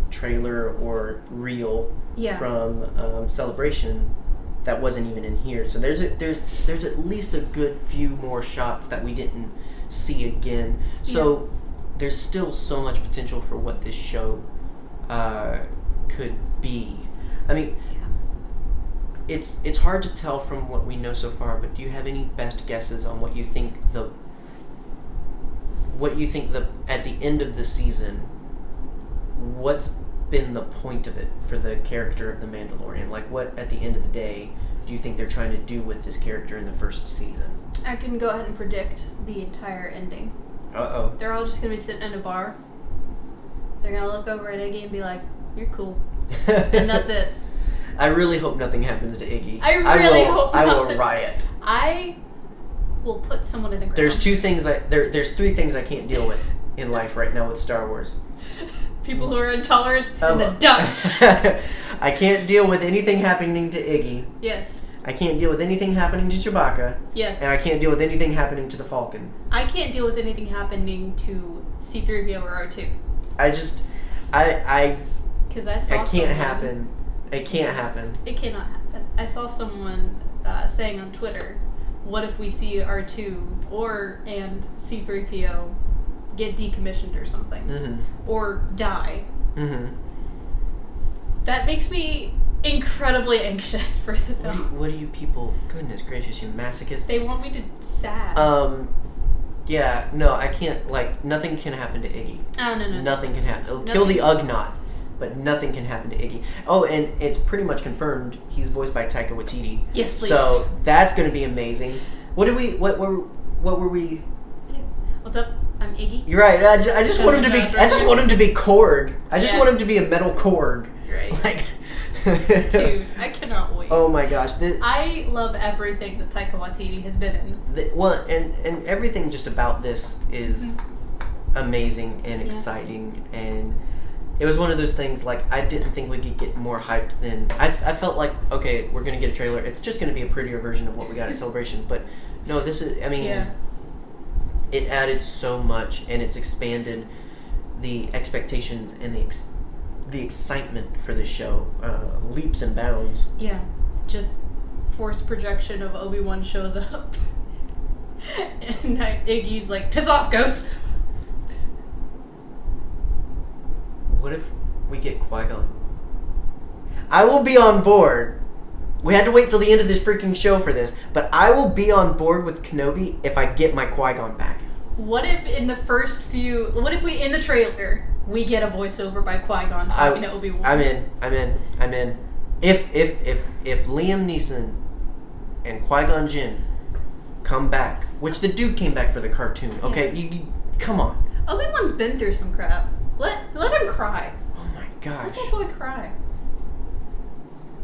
S2: trailer or reel from Celebration that wasn't even in here. So there's at least a good few more shots that we didn't see again. So there's still so much potential for what this show could be. I mean, it's hard to tell from what we know so far, but do you have any best guesses on what you think at the end of the season, what's been the point of it for the character of the Mandalorian? Like, what at the end of the day do you think they're trying to do with this character in the first season?
S1: I can go ahead and predict the entire ending.
S2: Uh-oh.
S1: They're all just going to be sitting in a bar. They're going to look over at Iggy and be like, "You're cool." And that's it.
S2: I really hope nothing happens to Iggy.
S1: I really hope not.
S2: I will riot.
S1: I will put someone in the ground.
S2: There's 3 things I can't deal with in life right now with Star Wars.
S1: People who are intolerant and the Dutch.
S2: I can't deal with anything happening to Iggy.
S1: Yes.
S2: I can't deal with anything happening to Chewbacca.
S1: Yes.
S2: And I can't deal with anything happening to the Falcon.
S1: I can't deal with anything happening to C-3PO or R2. Because I saw
S2: it can't happen. It can't happen.
S1: It cannot happen. I saw someone saying on Twitter, what if we see R2 and C-3PO get decommissioned or something? Or die? That makes me incredibly anxious for the film.
S2: What do you people? Goodness gracious, you masochists!
S1: They want me to sad.
S2: Yeah, no, I can't. Like, nothing can happen to Iggy.
S1: Oh no.
S2: Nothing can happen. It'll kill the Ugnaught, but nothing can happen to Iggy. Oh, and it's pretty much confirmed he's voiced by Taika Waititi.
S1: Yes, please.
S2: So that's gonna be amazing. What were we?
S1: What's up? I'm Iggy.
S2: You're right. I just want him to be. I just want him to be Korg. I just want him to be a metal Korg.
S1: Right.
S2: Like.
S1: Dude, I cannot wait.
S2: Oh my gosh.
S1: I love everything that Taika Waititi has been in.
S2: Well, and everything just about this is amazing and exciting, and it was one of those things, like, I didn't think we could get more hyped than... I felt like, okay, we're going to get a trailer. It's just going to be a prettier version of what we got at Celebration, but no, this is, I mean, it added so much, and it's expanded the expectations and the excitement for the show leaps and bounds.
S1: Yeah, just forced projection of Obi-Wan shows up, and Iggy's like, piss off, ghost!
S2: What if we get Qui-Gon? I will be on board. We had to wait till the end of this freaking show for this, but I will be on board with Kenobi if I get my Qui-Gon back.
S1: What if in the in the trailer, we get a voiceover by Qui-Gon talking to Obi-Wan?
S2: I'm in. If Liam Neeson and Qui-Gon Jinn come back, which the dude came back for the cartoon, okay? You come on.
S1: Obi-Wan's been through some crap. Let him cry.
S2: Oh my gosh.
S1: Let the boy cry.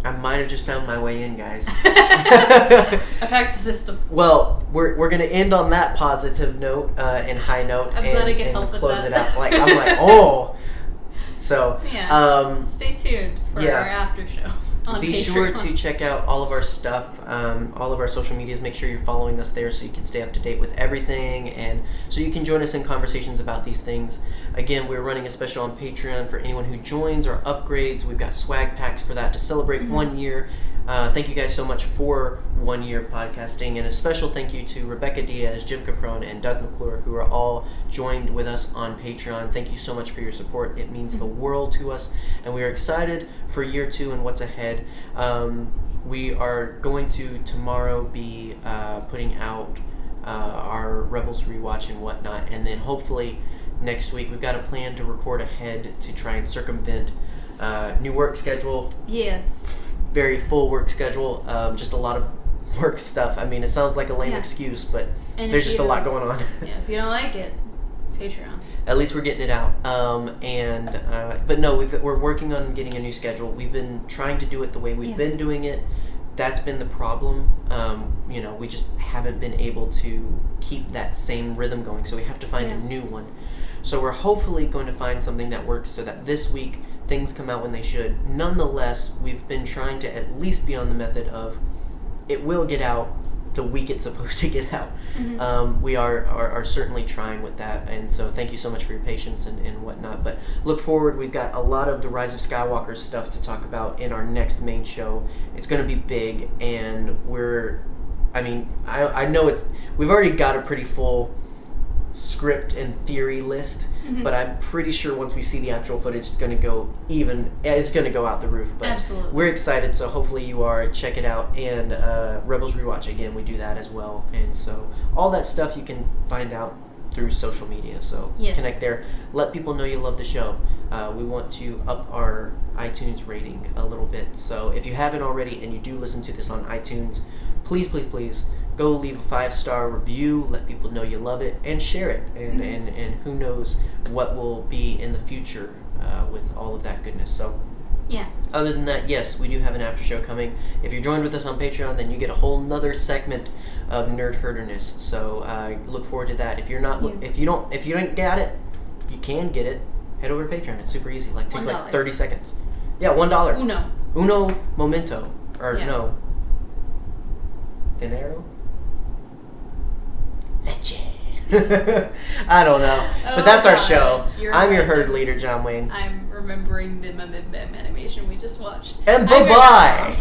S2: I might have just found my way in, guys.
S1: I've hacked the system.
S2: Well, we're gonna end on that positive note and high note and close it out. Like, I'm like, oh. So
S1: stay tuned for our after show.
S2: Be sure to check out all of our stuff, all of our social medias. Make sure you're following us there so you can stay up to date with everything, and so you can join us in conversations about these things. Again, we're running a special on Patreon for anyone who joins or upgrades. We've got swag packs for that to celebrate 1 year. Thank you guys so much for 1 year podcasting, and a special thank you to Rebecca Diaz, Jim Capron, and Doug McClure, who are all joined with us on Patreon. Thank you so much for your support. It means the world to us, and we are excited for year 2 and what's ahead. We are going to tomorrow be putting out our Rebels rewatch and whatnot, and then hopefully next week we've got a plan to record ahead to try and circumvent new work schedule.
S1: Yes.
S2: Very full work schedule, just a lot of work stuff. I mean, it sounds like a lame excuse, but there's just a lot going on.
S1: Yeah, if you don't like it, Patreon.
S2: At least we're getting it out. But no, we're working on getting a new schedule. We've been trying to do it the way we've been doing it. That's been the problem. We just haven't been able to keep that same rhythm going, so we have to find a new one. So we're hopefully going to find something that works so that this week things come out when they should. Nonetheless, we've been trying to at least be on the method of it will get out the week it's supposed to get out. Mm-hmm. We are certainly trying with that, and so thank you so much for your patience and whatnot. But look forward, we've got a lot of the Rise of Skywalker stuff to talk about in our next main show. It's going to be big, and I know we've already got a pretty full script and theory list, but I'm pretty sure once we see the actual footage, it's going to go out the roof. But
S1: absolutely,
S2: we're excited, so hopefully you are. Check it out, and Rebels Rewatch, again, we do that as well, and so all that stuff you can find out through social media, so connect there. Let people know you love the show. We want to up our iTunes rating a little bit, so if you haven't already and you do listen to this on iTunes, please go leave a 5-star review, let people know you love it, and share it. And who knows what will be in the future with all of that goodness. So, other than that, yes, we do have an after show coming. If you're joined with us on Patreon, then you get a whole nother segment of Nerdherderness. So look forward to that. If you're not, if you don't get it, you can get it. Head over to Patreon. It's super easy. Takes like 30 seconds. Yeah, $1. Uno momento, or no. Dinero. I don't know. But that's our show. I'm your herd leader, John Wayne.
S1: I'm remembering the animation we just watched.
S2: And bye-bye!